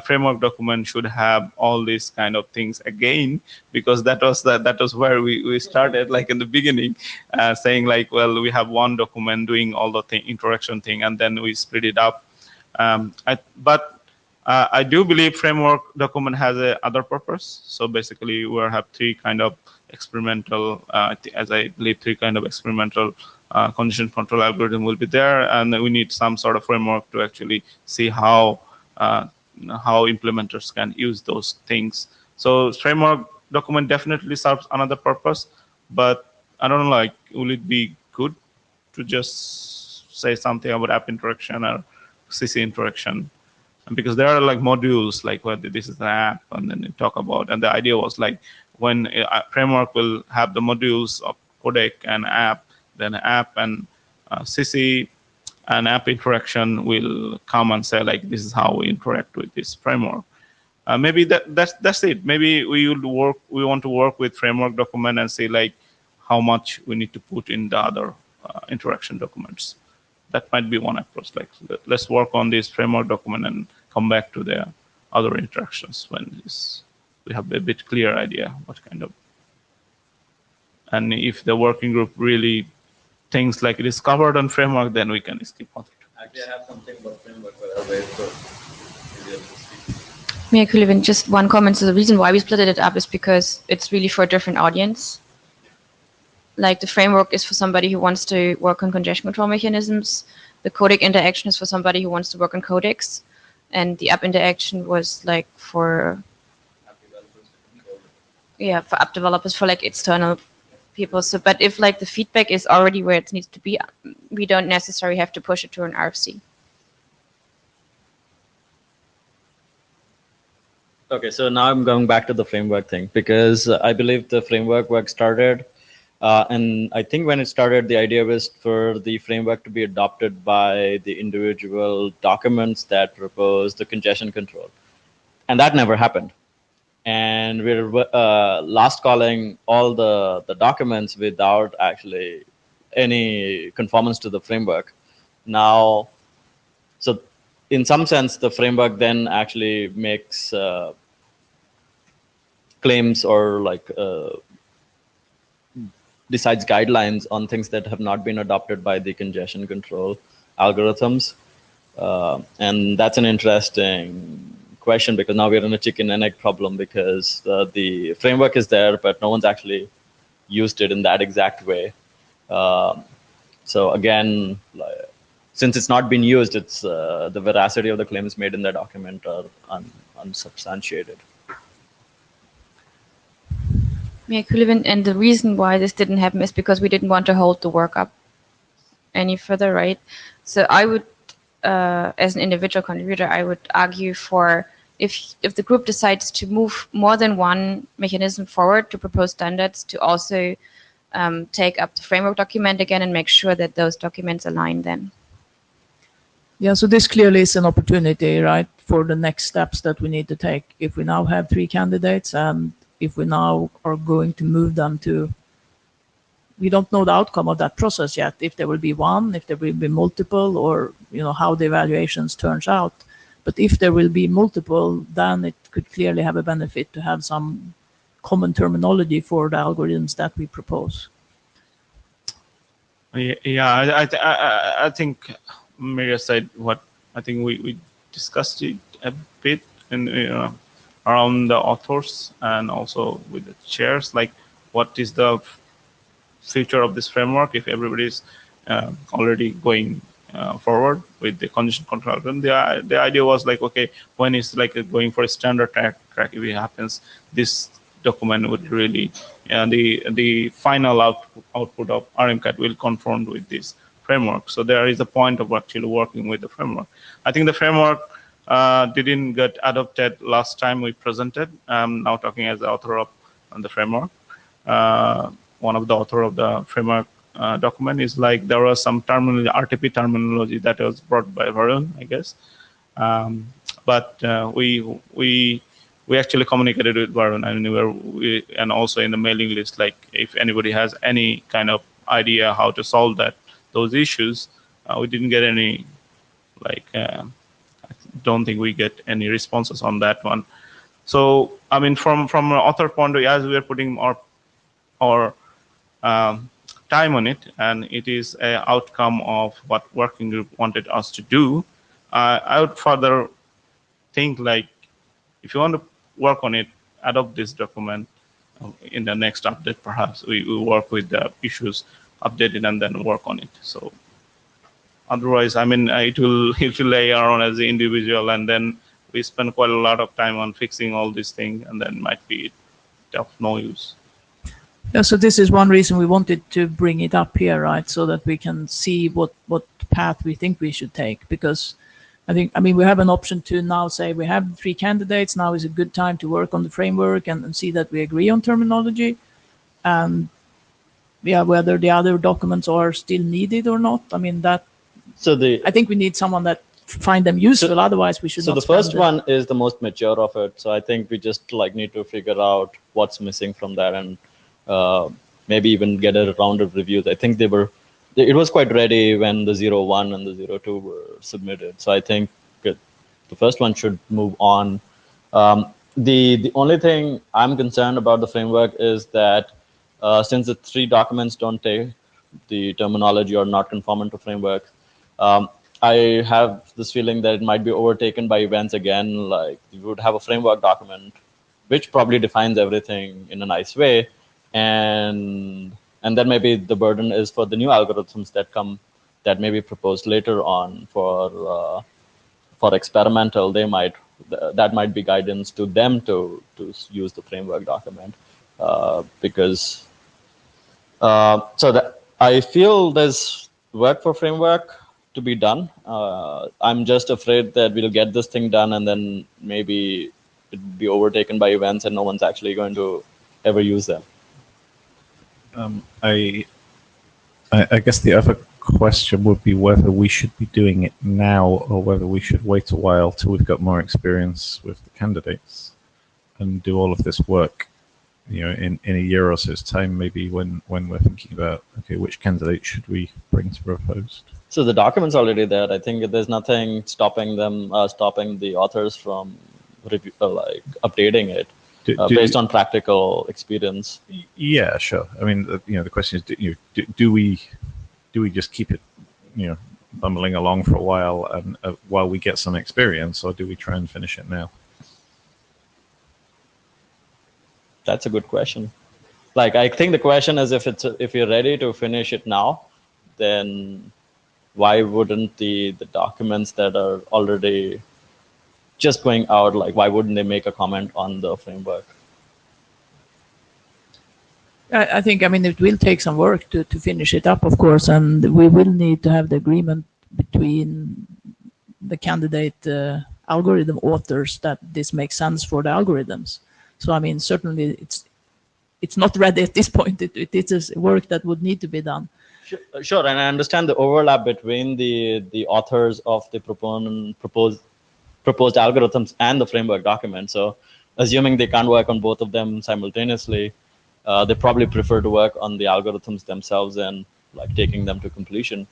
framework document should have all these kind of things again, because that was where we started, like in the beginning, saying like, well, we have one document doing all the interaction thing, and then we split it up. But I do believe framework document has a other purpose. So basically, we have three kind of experimental, as I believe, three kind of experimental condition control algorithm will be there, and we need some sort of framework to actually see how implementers can use those things. So framework document definitely serves another purpose, but I don't know, like, will it be good to just say something about app interaction or CC interaction? And because there are like modules, like whether this is an app, and then you talk about, and the idea was like when a framework will have the modules of codec and app, then app and CC and app interaction will come and say like, this is how we interact with this framework. Maybe that's it. Maybe we want to work with framework document and see like how much we need to put in the other interaction documents. That might be one approach. Like, let's work on this framework document and come back to the other interactions when we have a bit clear idea what kind of. And if the working group really thinks like it is covered on framework, then we can skip on it. Actually, I have something about framework, but I'll wait for Me, I could even just one comment. So the reason why we split it up is because it's really for a different audience. Like the framework is for somebody who wants to work on congestion control mechanisms. The codec interaction is for somebody who wants to work on codecs. And the app interaction was like for app developers, for like external people. So, but if like the feedback is already where it needs to be, we don't necessarily have to push it to an RFC. Okay, so now I'm going back to the framework thing, because I believe the framework work started And I think when it started, the idea was for the framework to be adopted by the individual documents that propose the congestion control. And that never happened. And we're last calling all the documents without actually any conformance to the framework. Now, so in some sense, the framework then actually makes claims or like decides guidelines on things that have not been adopted by the congestion control algorithms. And that's an interesting question, because now we're in a chicken and egg problem, because the framework is there, but no one's actually used it in that exact way. So again, since it's not been used, it's the veracity of the claims made in the document are unsubstantiated. Yeah, Kulevin, and the reason why this didn't happen is because we didn't want to hold the work up any further, right? So I would, as an individual contributor, I would argue for if the group decides to move more than one mechanism forward to propose standards, to also take up the framework document again and make sure that those documents align then. Yeah, so this clearly is an opportunity, right, for the next steps that we need to take. If we now have 3 candidates, and if we now are going to move them to, we don't know the outcome of that process yet, if there will be one, if there will be multiple, or how the evaluations turns out. But if there will be multiple, then it could clearly have a benefit to have some common terminology for the algorithms that we propose. Yeah, I think Maria said what I think we discussed it a bit in around the authors and also with the chairs, like what is the future of this framework if everybody's already going forward with the congestion control. And the idea was like, okay, when it's like going for a standard track, if it happens, this document would really, the final output of RMCAT will conform with this framework. So there is a point of actually working with the framework. I think the framework didn't get adopted last time we presented. I'm now talking as the author of the framework. One of the author of the framework document is like there was some terminology, RTP terminology that was brought by Varun, I guess. But we actually communicated with Varun, and and also in the mailing list, like if anybody has any kind of idea how to solve those issues, we didn't get any, like, I don't think we get any responses on that one. So, I mean, from an author point of view, as we are putting our time on it, and it is an outcome of what working group wanted us to do, I would further think, like, if you want to work on it, adopt this document in the next update. Perhaps we will work with the issues updated and then work on it. So otherwise, I mean, it will lay around as an individual, and then we spend quite a lot of time on fixing all these things, and then might be of no use. Yeah, so this is one reason we wanted to bring it up here, right? So that we can see what path we think we should take. Because I mean, we have an option to now say we have 3 candidates. Now is a good time to work on the framework and see that we agree on terminology. And yeah, whether the other documents are still needed or not. I mean, I think we need someone that find them useful. Otherwise, we should not. So the first one is the most mature of it. So I think we just need to figure out what's missing from that, and maybe even get a round of reviews. I think it was quite ready when the 01 and the 02 were submitted. So I think the first one should move on. The only thing I'm concerned about the framework is that since the 3 documents don't take the terminology or not conformant to framework, I have this feeling that it might be overtaken by events again. Like, you would have a framework document which probably defines everything in a nice way, and then maybe the burden is for the new algorithms that may be proposed later on for experimental. That might be guidance to them to use the framework document, because so that I feel there's work for framework to be done. I'm just afraid that we'll get this thing done and then maybe it'll be overtaken by events and no one's actually going to ever use them. I guess the other question would be whether we should be doing it now or whether we should wait a while till we've got more experience with the candidates and do all of this work, in a year or so's time, maybe when we're thinking about, okay, which candidate should we bring to proposed? So the document's already there. I think there's nothing stopping them, stopping the authors from updating it based on practical experience. Yeah, sure. I mean, the question is, do we just keep it, bumbling along for a while and while we get some experience, or do we try and finish it now? That's a good question. I think the question is, if you're ready to finish it now, then why wouldn't the documents that are already just going out, why wouldn't they make a comment on the framework? I think, it will take some work to finish it up, of course, and we will need to have the agreement between the candidate algorithm authors that this makes sense for the algorithms. So, certainly it's not ready at this point. It is work that would need to be done. Sure, and I understand the overlap between the authors of the proposed algorithms and the framework document. So, assuming they can't work on both of them simultaneously, they probably prefer to work on the algorithms themselves and taking them to completion.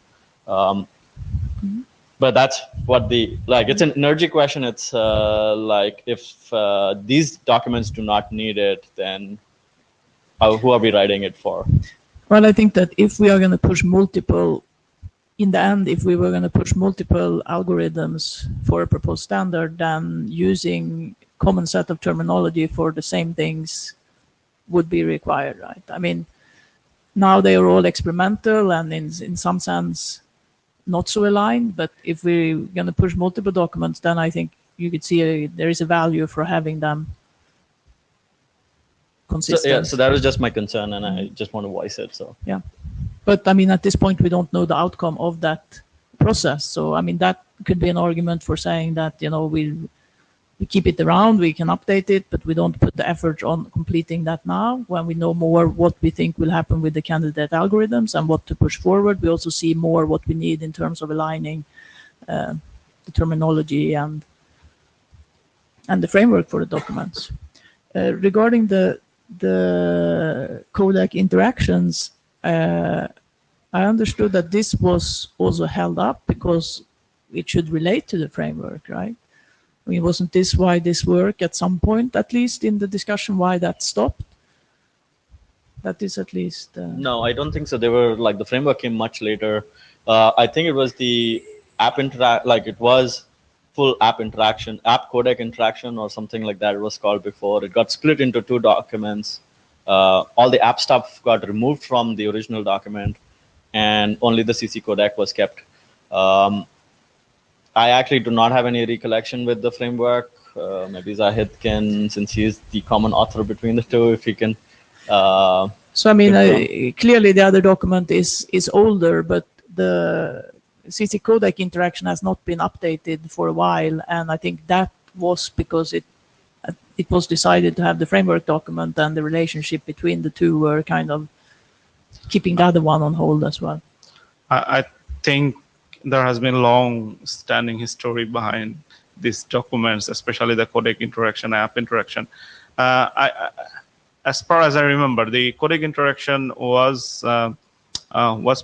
But that's what it's an energy question. It's if these documents do not need it, then who are we writing it for? Well, I think that if we are going to push multiple, in the end, if we were going to push multiple algorithms for a proposed standard, then using common set of terminology for the same things would be required, right? Now they are all experimental and in some sense not so aligned, but if we're going to push multiple documents, then I think you could see there is a value for having them consistent. So that was just my concern, and I just want to voice it. So yeah, but at this point we don't know the outcome of that process. So that could be an argument for saying that we keep it around, we can update it, but we don't put the effort on completing that now. When we know more what we think will happen with the candidate algorithms and what to push forward, we also see more what we need in terms of aligning the terminology and the framework for the documents. Regarding the codec interactions, I understood that this was also held up because it should relate to the framework, right? Wasn't this why this work at some point, at least in the discussion, why that stopped? That is at least... No, I don't think so. They were the framework came much later. I think it was the app it was full app interaction, app codec interaction or something like that it was called before. It got split into two documents. All the app stuff got removed from the original document and only the CC codec was kept. I actually do not have any recollection with the framework. Maybe Zahid can, since he is the common author between the two, if he can. Clearly the other document is older, but the CC codec interaction has not been updated for a while, and I think that was because it was decided to have the framework document, and the relationship between the two were kind of keeping the other one on hold as well. I think there has been long-standing history behind these documents, especially the codec interaction, app interaction. As far as I remember, the codec interaction was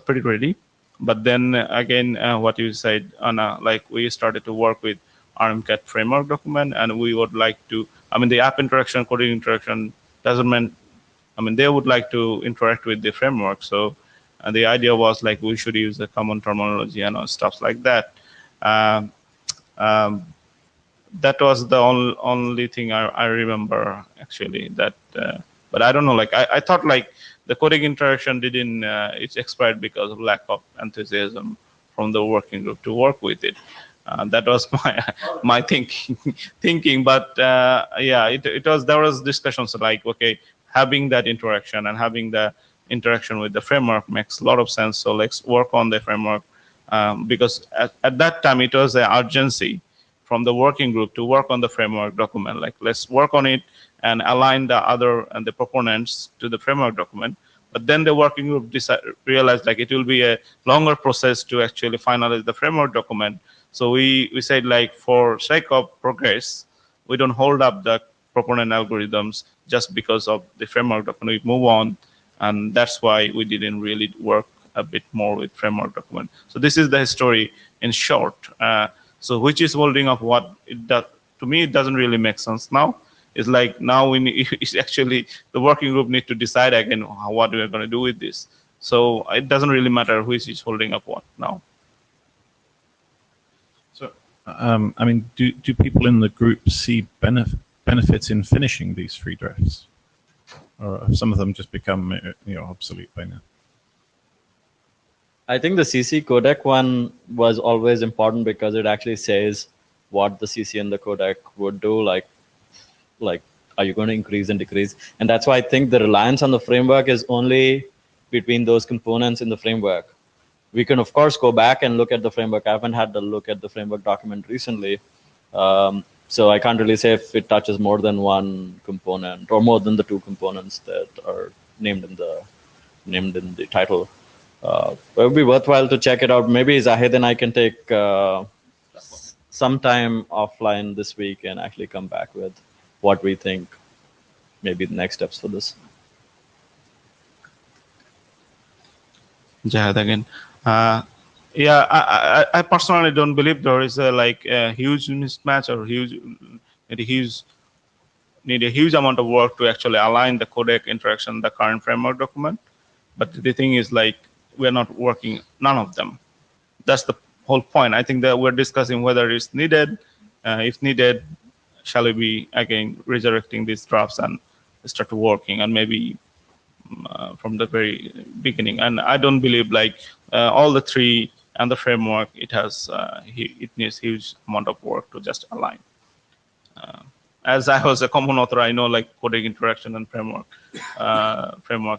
pretty ready, but then again, what you said, Anna, we started to work with RMCAT framework document, and we would like to. The app interaction, codec interaction doesn't mean. They would like to interact with the framework, so. And the idea was we should use the common terminology and stuff like that. That was the only thing I remember actually. That, but I don't know. I thought the codec interaction didn't. It's expired because of lack of enthusiasm from the working group to work with it. That was my thinking. But yeah, it was. There was discussions okay, having that interaction and having the interaction with the framework makes a lot of sense. So let's work on the framework because at that time it was an urgency from the working group to work on the framework document. Let's work on it and align the other and the proponents to the framework document. But then the working group realized like it will be a longer process to actually finalize the framework document. So we said like for sake of progress, we don't hold up the proponent algorithms just because of the framework document. We move on, and that's why we didn't really work a bit more with framework document. So this is the story in short. So which is holding up what it does? To me, it doesn't really make sense now. It's like now we need, it's actually the working group need to decide again what we're going to do with this. So it doesn't really matter which is holding up what now. So, I mean, do people in the group see benefits in finishing these 3 drafts, or have some of them just become obsolete by now? I think the CC codec one was always important because it actually says what the CC and the codec would do, like are you going to increase and decrease? And that's why I think the reliance on the framework is only between those components in the framework. We can, of course, go back and look at the framework. I haven't had to look at the framework document recently. So I can't really say if it touches more than one component or more than the 2 components that are named in the title. But it would be worthwhile to check it out. Maybe Zahid and I can take some time offline this week and actually come back with what we think maybe the next steps for this. Jahad again. Yeah, I personally don't believe there is a huge mismatch or need a huge amount of work to actually align the codec interaction, the current framework document. But the thing is, like, we're not working none of them. That's the whole point. I think that we're discussing whether it's needed. If needed, shall we be again resurrecting these drafts and start working, and maybe from the very beginning. And I don't believe like all the 3 and the framework, it needs huge amount of work to just align. As I was a common author, I know like codec interaction and framework.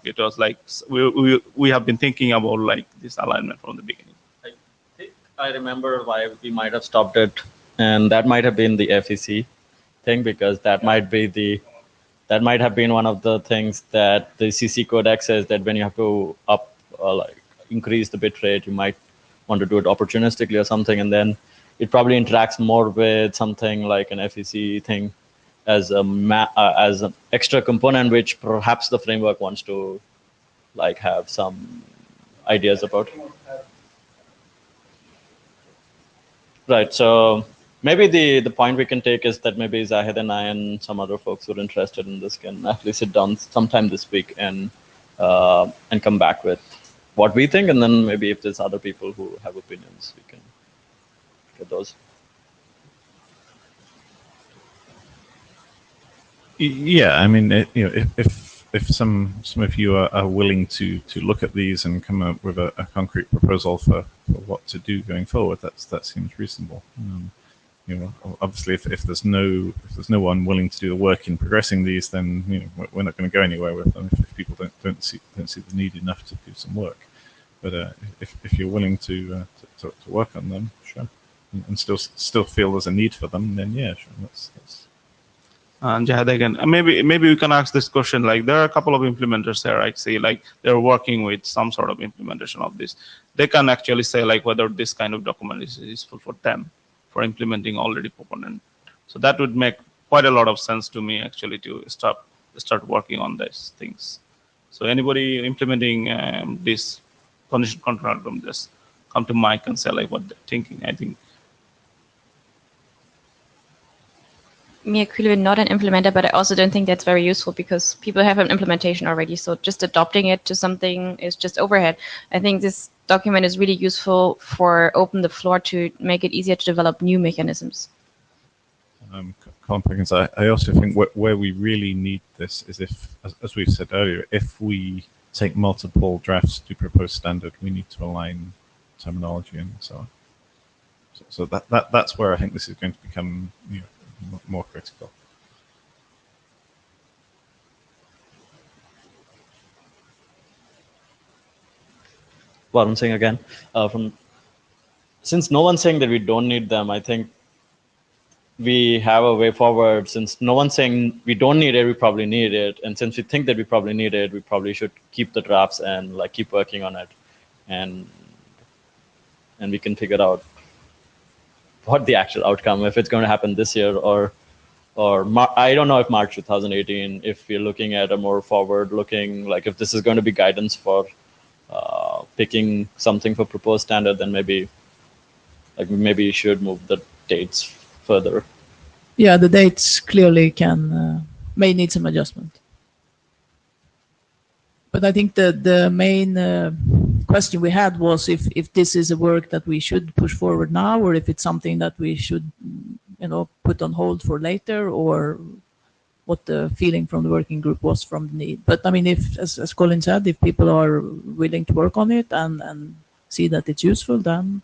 It was like we have been thinking about like this alignment from the beginning. I think I remember why we might have stopped it, and that might have been the FEC thing, because that might have been one of the things that the CC codec says that when you have to increase the bit rate, you might want to do it opportunistically or something, and then it probably interacts more with something like an FEC thing as an extra component, which perhaps the framework wants to like have some ideas about. Right. So maybe the point we can take is that maybe Zahid and I and some other folks who are interested in this can actually sit down sometime this week and come back with what we think, and then maybe if there's other people who have opinions, we can get those. Yeah, I mean, if some of you are willing to look at these and come up with a concrete proposal for what to do going forward, that seems reasonable. Obviously, if there's no one willing to do the work in progressing these, then we're not going to go anywhere with them. If people don't see the need enough to do some work, but if you're willing to work on them, sure, and still feel there's a need for them, then yeah, sure, that's. Jahad again, maybe we can ask this question, like there are a couple of implementers here, I see, like they're working with some sort of implementation of this. They can actually say like whether this kind of document is useful for them for implementing already proponent. So that would make quite a lot of sense to me actually to start working on these things. So anybody implementing this condition control algorithm, just come to Mike and say like what they're thinking. I think me equivalent not an implementer, but I also don't think that's very useful because people have an implementation already. So just adopting it to something is just overhead. I think this document is really useful for open the floor to make it easier to develop new mechanisms. Colin, I also think where we really need this is if, as we've said earlier, if we take multiple drafts to propose standard, we need to align terminology and so on. So that's where I think this is going to become more critical. Varun Singh again. Since no one's saying that we don't need them, I think we have a way forward. Since no one's saying we don't need it, we probably need it. And since we think that we probably need it, we probably should keep the drafts and like keep working on it. And we can figure out what the actual outcome, if it's going to happen this year or I don't know if March 2018, if we're looking at a more forward-looking, like if this is going to be guidance for picking something for proposed standard, then maybe you should move the dates further. Yeah, the dates clearly may need some adjustment. But I think the main question we had was if this is a work that we should push forward now, or if it's something that we should, put on hold for later, or what the feeling from the working group was from the need. But I mean, if, as Colin said, if people are willing to work on it and see that it's useful, then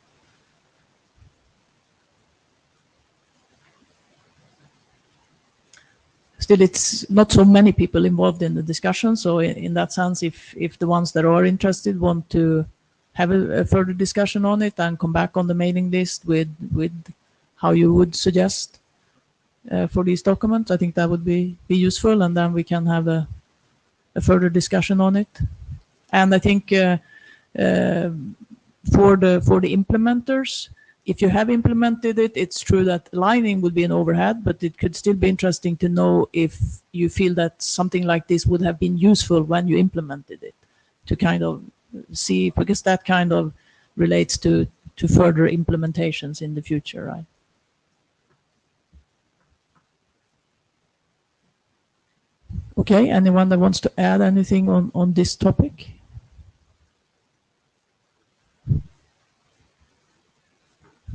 still, it's not so many people involved in the discussion. So in that sense, if the ones that are interested want to have a further discussion on it and come back on the mailing list with how you would suggest for these documents, I think that would be useful, and then we can have a further discussion on it. And I think for the implementers, if you have implemented it, it's true that aligning would be an overhead, but it could still be interesting to know if you feel that something like this would have been useful when you implemented it, to kind of see, because that kind of relates to further implementations in the future, right? Okay, anyone that wants to add anything on this topic?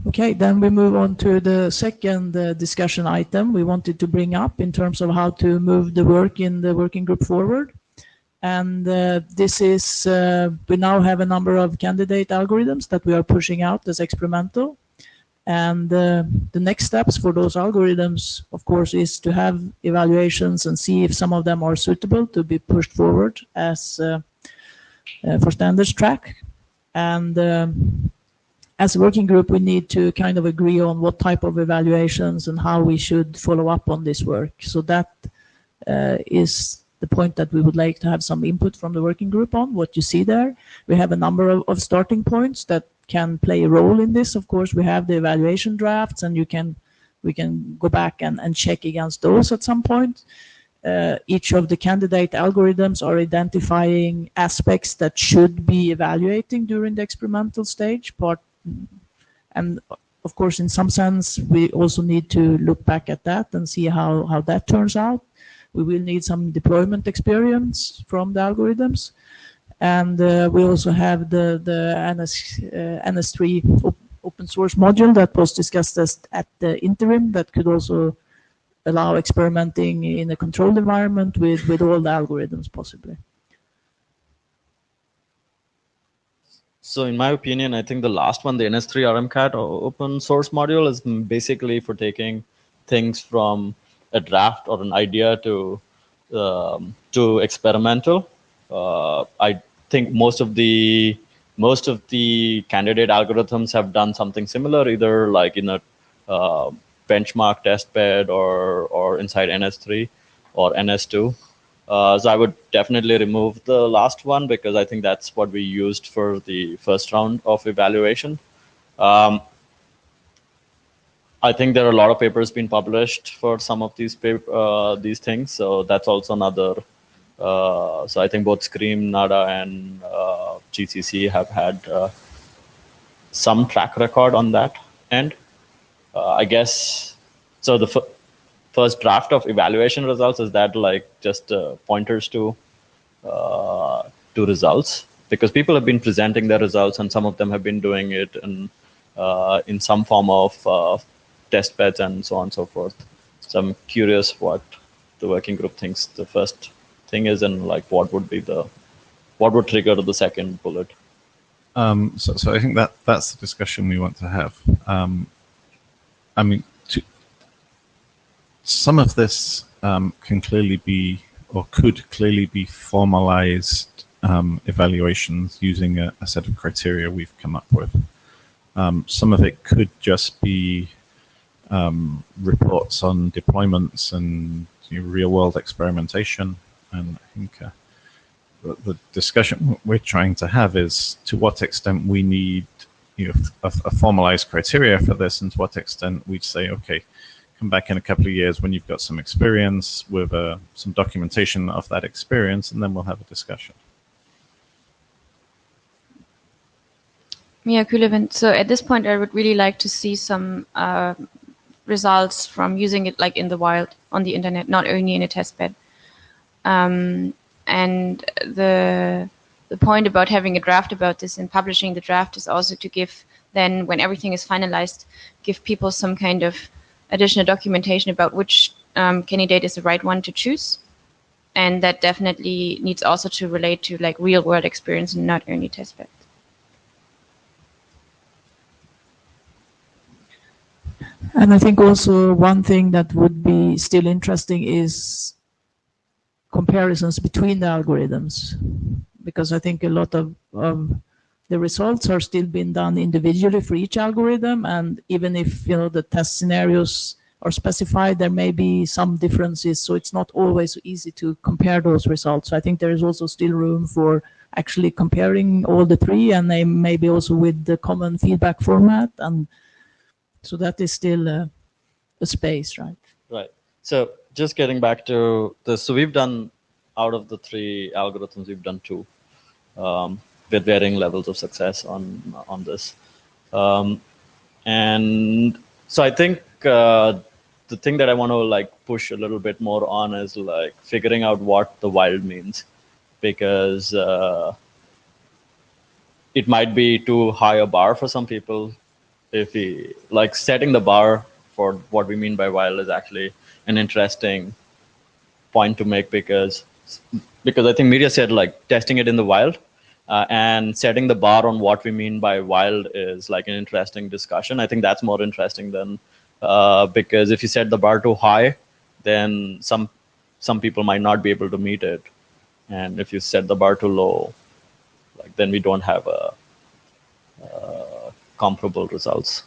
Okay, then we move on to the second discussion item we wanted to bring up in terms of how to move the work in the working group forward. And this is, we now have a number of candidate algorithms that we are pushing out as experimental. And the next steps for those algorithms, of course, is to have evaluations and see if some of them are suitable to be pushed forward as for standards track. And as a working group, we need to kind of agree on what type of evaluations and how we should follow up on this work. So that is the point that we would like to have some input from the working group on, what you see there. We have a number of starting points that can play a role in this. Of course, we have the evaluation drafts, and we can go back and check against those at some point. Each of the candidate algorithms are identifying aspects that should be evaluating during the experimental stage part. And of course, in some sense, we also need to look back at that and see how that turns out. We will need some deployment experience from the algorithms. And we also have the NS3 open source module that was discussed at the interim that could also allow experimenting in a controlled environment with all the algorithms possibly. So in my opinion, I think the last one, the NS3 RMCAT open source module, is basically for taking things from a draft or an idea to experimental. I think most of the candidate algorithms have done something similar, either like in a benchmark test bed or inside NS3 or NS2. So I would definitely remove the last one, because I think that's what we used for the first round of evaluation. I think there are a lot of papers being published for some of these things, so that's also another. So I think both Scream, NADA, and GCC have had some track record on that end. I guess so. The first draft of evaluation results, is that like just pointers to results, because people have been presenting their results, and some of them have been doing it in some form of test beds and so on and so forth. So I'm curious what the working group thinks the first thing is, and like what would trigger the second bullet. So I think that's the discussion we want to have. I mean, some of this can clearly be, or could clearly be, formalized evaluations using a set of criteria we've come up with. Some of it could just be reports on deployments and real-world experimentation. And I think the discussion we're trying to have is to what extent we need a formalized criteria for this, and to what extent we'd say, okay, come back in a couple of years when you've got some experience with some documentation of that experience, and then we'll have a discussion. Yeah, cool event. So at this point, I would really like to see some results from using it like in the wild on the internet, not only in a test bed. And the point about having a draft about this and publishing the draft is also to give then, when everything is finalized, give people some kind of additional documentation about which candidate is the right one to choose. And that definitely needs also to relate to like real world experience and not only test bed. And I think also one thing that would be still interesting is comparisons between the algorithms, because I think a lot of the results are still being done individually for each algorithm, and even if the test scenarios are specified, there may be some differences, so it's not always so easy to compare those results. So I think there is also still room for actually comparing all the three, and maybe also with the common feedback format, and so that is still a space, right? Right. So just getting back to this, so we've done, out of the 3 algorithms, we've done 2 with varying levels of success on this. And so I think the thing that I want to like push a little bit more on is like figuring out what the wild means, because it might be too high a bar for some people. If we like setting the bar for what we mean by wild is actually an interesting point to make, because I think Media said like testing it in the wild and setting the bar on what we mean by wild is like an interesting discussion. I think that's more interesting than because if you set the bar too high, then some people might not be able to meet it, and if you set the bar too low, like then we don't have a comparable results.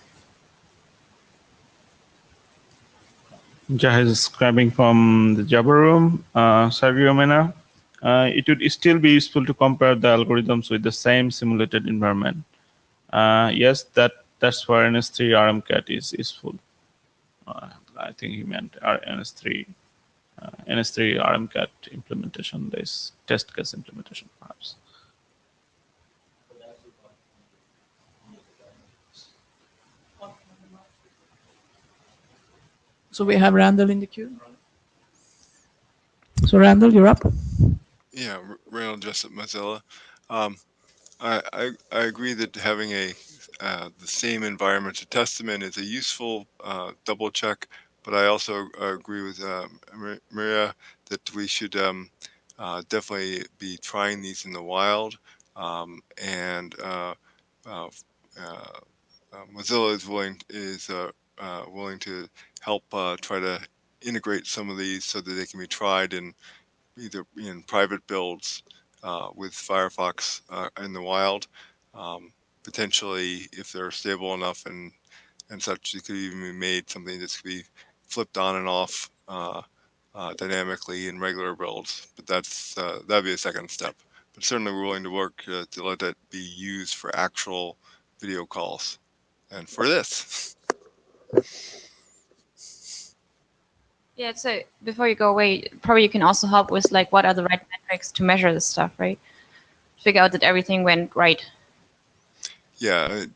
Jahaj is scribing from the Java room. Sergio Mena, it would still be useful to compare the algorithms with the same simulated environment. Yes, that's where NS3 RMCAT is useful. I think he meant NS3 RMCAT implementation, this test case implementation, perhaps. So we have Randall in the queue. So Randall, you're up. Yeah, Randall Jessup, Mozilla. I agree that having the same environment to test them in is a useful double check, but I also agree with Maria that we should definitely be trying these in the wild, and Mozilla is willing to help try to integrate some of these so that they can be tried in either in private builds with Firefox in the wild. Potentially, if they're stable enough and such, it could even be made something that could be flipped on and off dynamically in regular builds. But that'd be a second step. But certainly, we're willing to work to let that be used for actual video calls and for this. Yeah, so before you go away, probably you can also help with like what are the right metrics to measure this stuff, right? Figure out that everything went right. Yeah,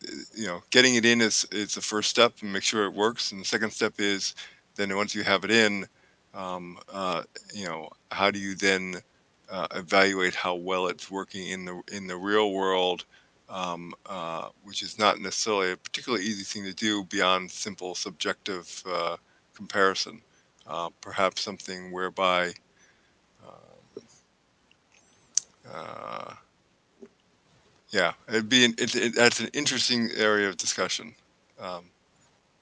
getting it in is the first step, and make sure it works. And the second step is then once you have it in, how do you then evaluate how well it's working in the real world, which is not necessarily a particularly easy thing to do beyond simple subjective comparison. Perhaps something whereby that's an interesting area of discussion.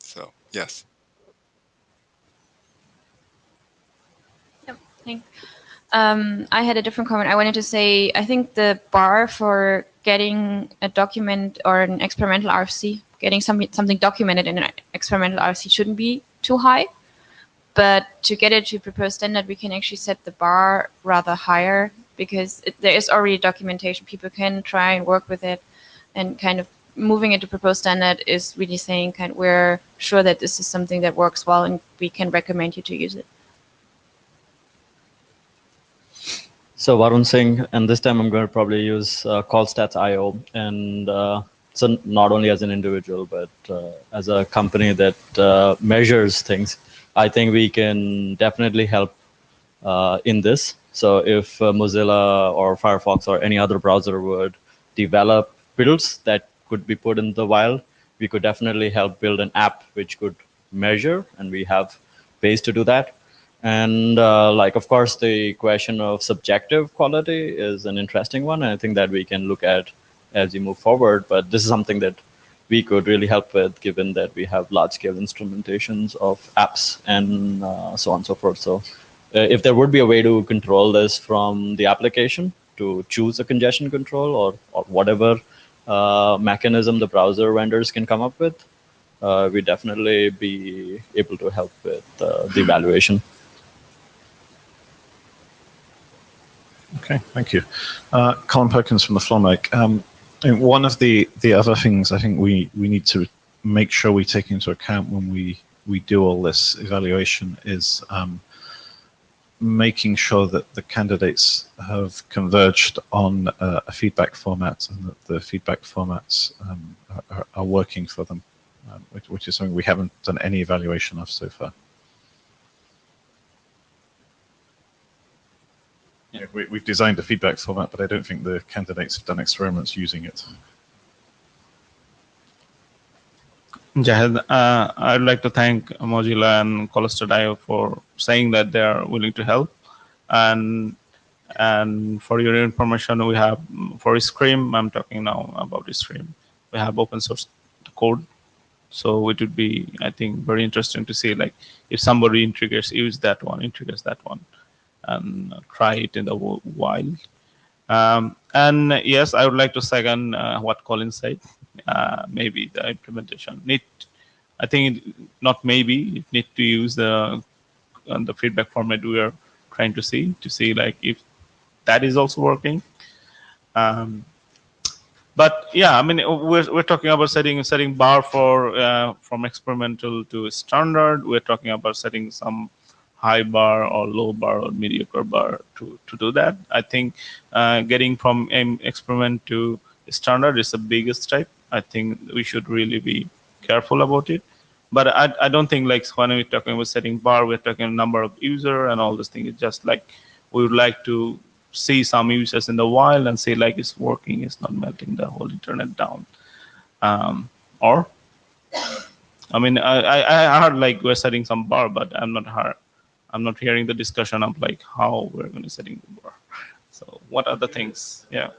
So yes. Yep, thanks. I had a different comment. I wanted to say, I think the bar for getting a document or an experimental RFC, getting something documented in an experimental RFC shouldn't be too high. But to get it to proposed standard, we can actually set the bar rather higher, because there is already documentation. People can try and work with it, and kind of moving it to proposed standard is really saying we're sure that this is something that works well and we can recommend you to use it. So Varun Singh, and this time I'm going to probably use callstats.io, and so not only as an individual, but as a company that measures things, I think we can definitely help in this. So if Mozilla or Firefox or any other browser would develop builds that could be put in the wild, we could definitely help build an app which could measure, and we have ways to do that. And of course, the question of subjective quality is an interesting one, and I think that we can look at as we move forward. But this is something that we could really help with, given that we have large-scale instrumentations of apps and so on and so forth. So if there would be a way to control this from the application, to choose a congestion control or whatever mechanism the browser vendors can come up with, we'd definitely be able to help with the evaluation. Okay, thank you. Colin Perkins from the Flowmic. And one of the other things I think we need to make sure we take into account when we do all this evaluation is making sure that the candidates have converged on a feedback format, and that the feedback formats are working for them, which is something we haven't done any evaluation of so far. Yeah, we've designed a feedback format, but I don't think the candidates have done experiments using it. Jahed, I'd like to thank Mozilla and callstats.io for saying that they are willing to help. And for your information, we have, for Scream, I'm talking now about Scream, we have open source code. So it would be, I think, very interesting to see, like, if somebody integrates that one, and try it in the wild. And yes, I would like to second what Colin said. Maybe the implementation I think not maybe, it need to use the feedback format we are trying to see like if that is also working. But yeah, I mean, we're talking about setting bar for from experimental to standard. We're talking about setting some high bar or low bar or mediocre bar to do that. I think getting from experiment to standard is the biggest step. I think we should really be careful about it. But I don't think, like, when we're talking about setting bar, we're talking number of user and all this thing. It's just like we would like to see some users in the wild and say, like, it's working, it's not melting the whole internet down. Or, I mean, I heard, like, we're setting some bar, but I'm not hearing the discussion of, like, how we're going to setting the bar. So what are the things? Yeah.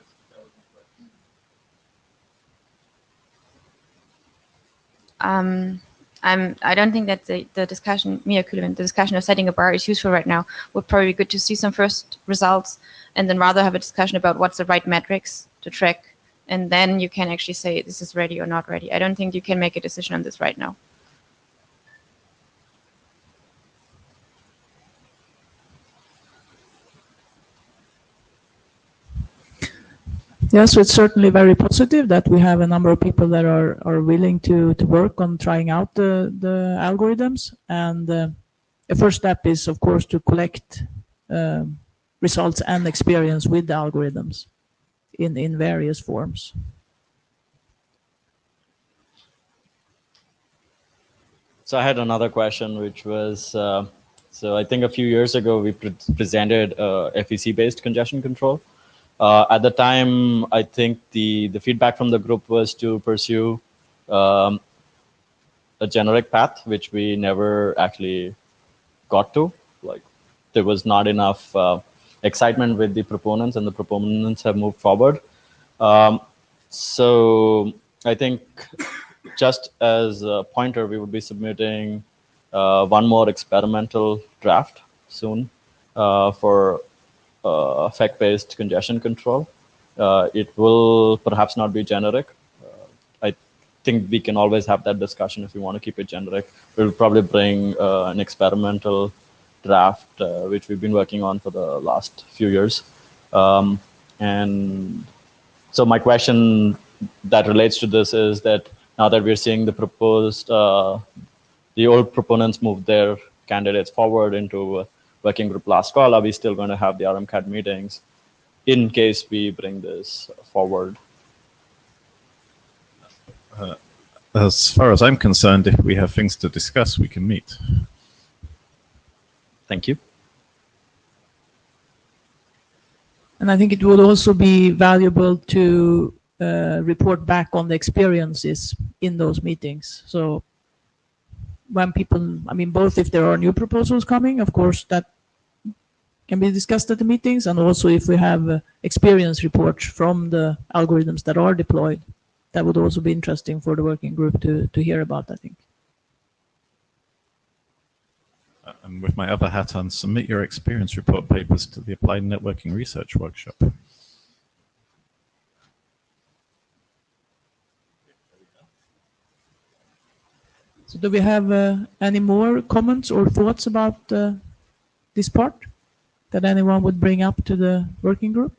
I don't think that the discussion, the discussion of setting a bar is useful right now. Would probably be good to see some first results, and then rather have a discussion about what's the right metrics to track, and then you can actually say this is ready or not ready. I don't think you can make a decision on this right now. Yes, it's certainly very positive that we have a number of people that are willing to work on trying out the algorithms. And the first step is, of course, to collect results and experience with the algorithms in various forms. So I had another question, which was, so I think a few years ago we presented FEC-based congestion control. At the time, I think the feedback from the group was to pursue a generic path, which we never actually got to. Like, there was not enough excitement with the proponents, and the proponents have moved forward. So I think, just as a pointer, we would be submitting one more experimental draft soon for effect-based congestion control. It will perhaps not be generic. I think we can always have that discussion if we want to keep it generic. We'll probably bring an experimental draft, which we've been working on for the last few years. And so my question that relates to this is that now that we're seeing the proposed, the old proponents move their candidates forward into working group last call, are we still going to have the RMCAT meetings in case we bring this forward? As far as I'm concerned, if we have things to discuss, we can meet. Thank you. And I think it would also be valuable to report back on the experiences in those meetings. So when people, I mean, both if there are new proposals coming, of course, that can be discussed at the meetings, and also if we have experience reports from the algorithms that are deployed, that would also be interesting for the working group to hear about, I think. And with my other hat on, submit your experience report papers to the Applied Networking Research Workshop. So do we have any more comments or thoughts about this part that anyone would bring up to the working group?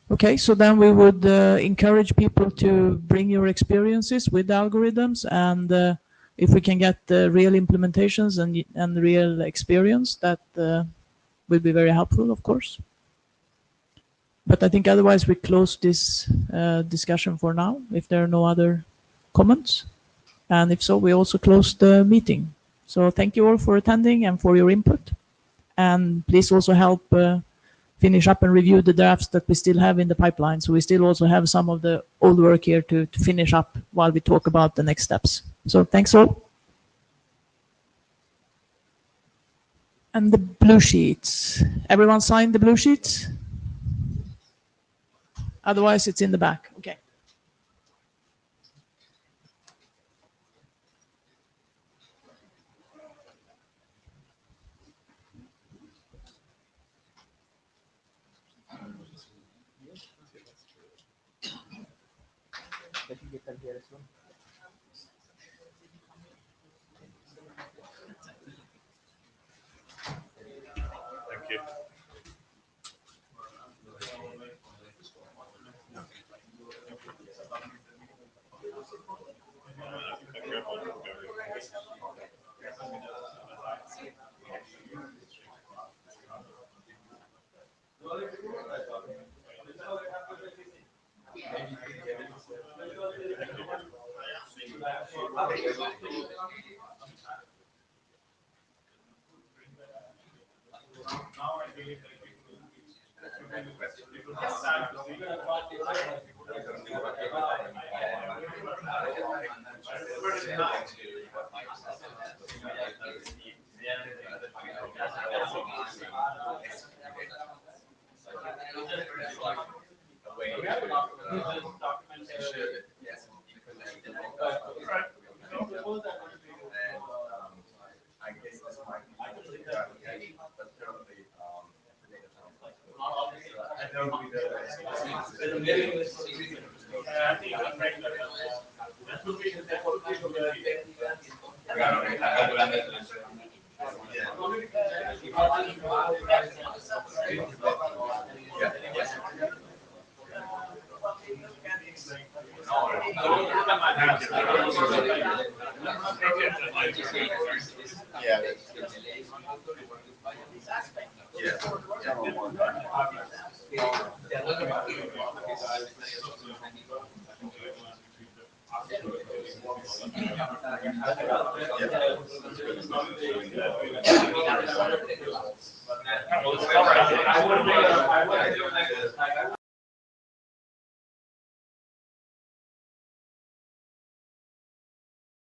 Okay, so then we would encourage people to bring your experiences with algorithms, and if we can get real implementations and real experience, that will be very helpful, of course. But I think otherwise we close this discussion for now, if there are no other comments. And if so, we also close the meeting. So thank you all for attending and for your input. And please also help finish up and review the drafts that we still have in the pipeline. So we still also have some of the old work here to finish up while we talk about the next steps. So thanks all. And the blue sheets. Everyone signed the blue sheets? Otherwise, it's in the back. Okay. Thank you.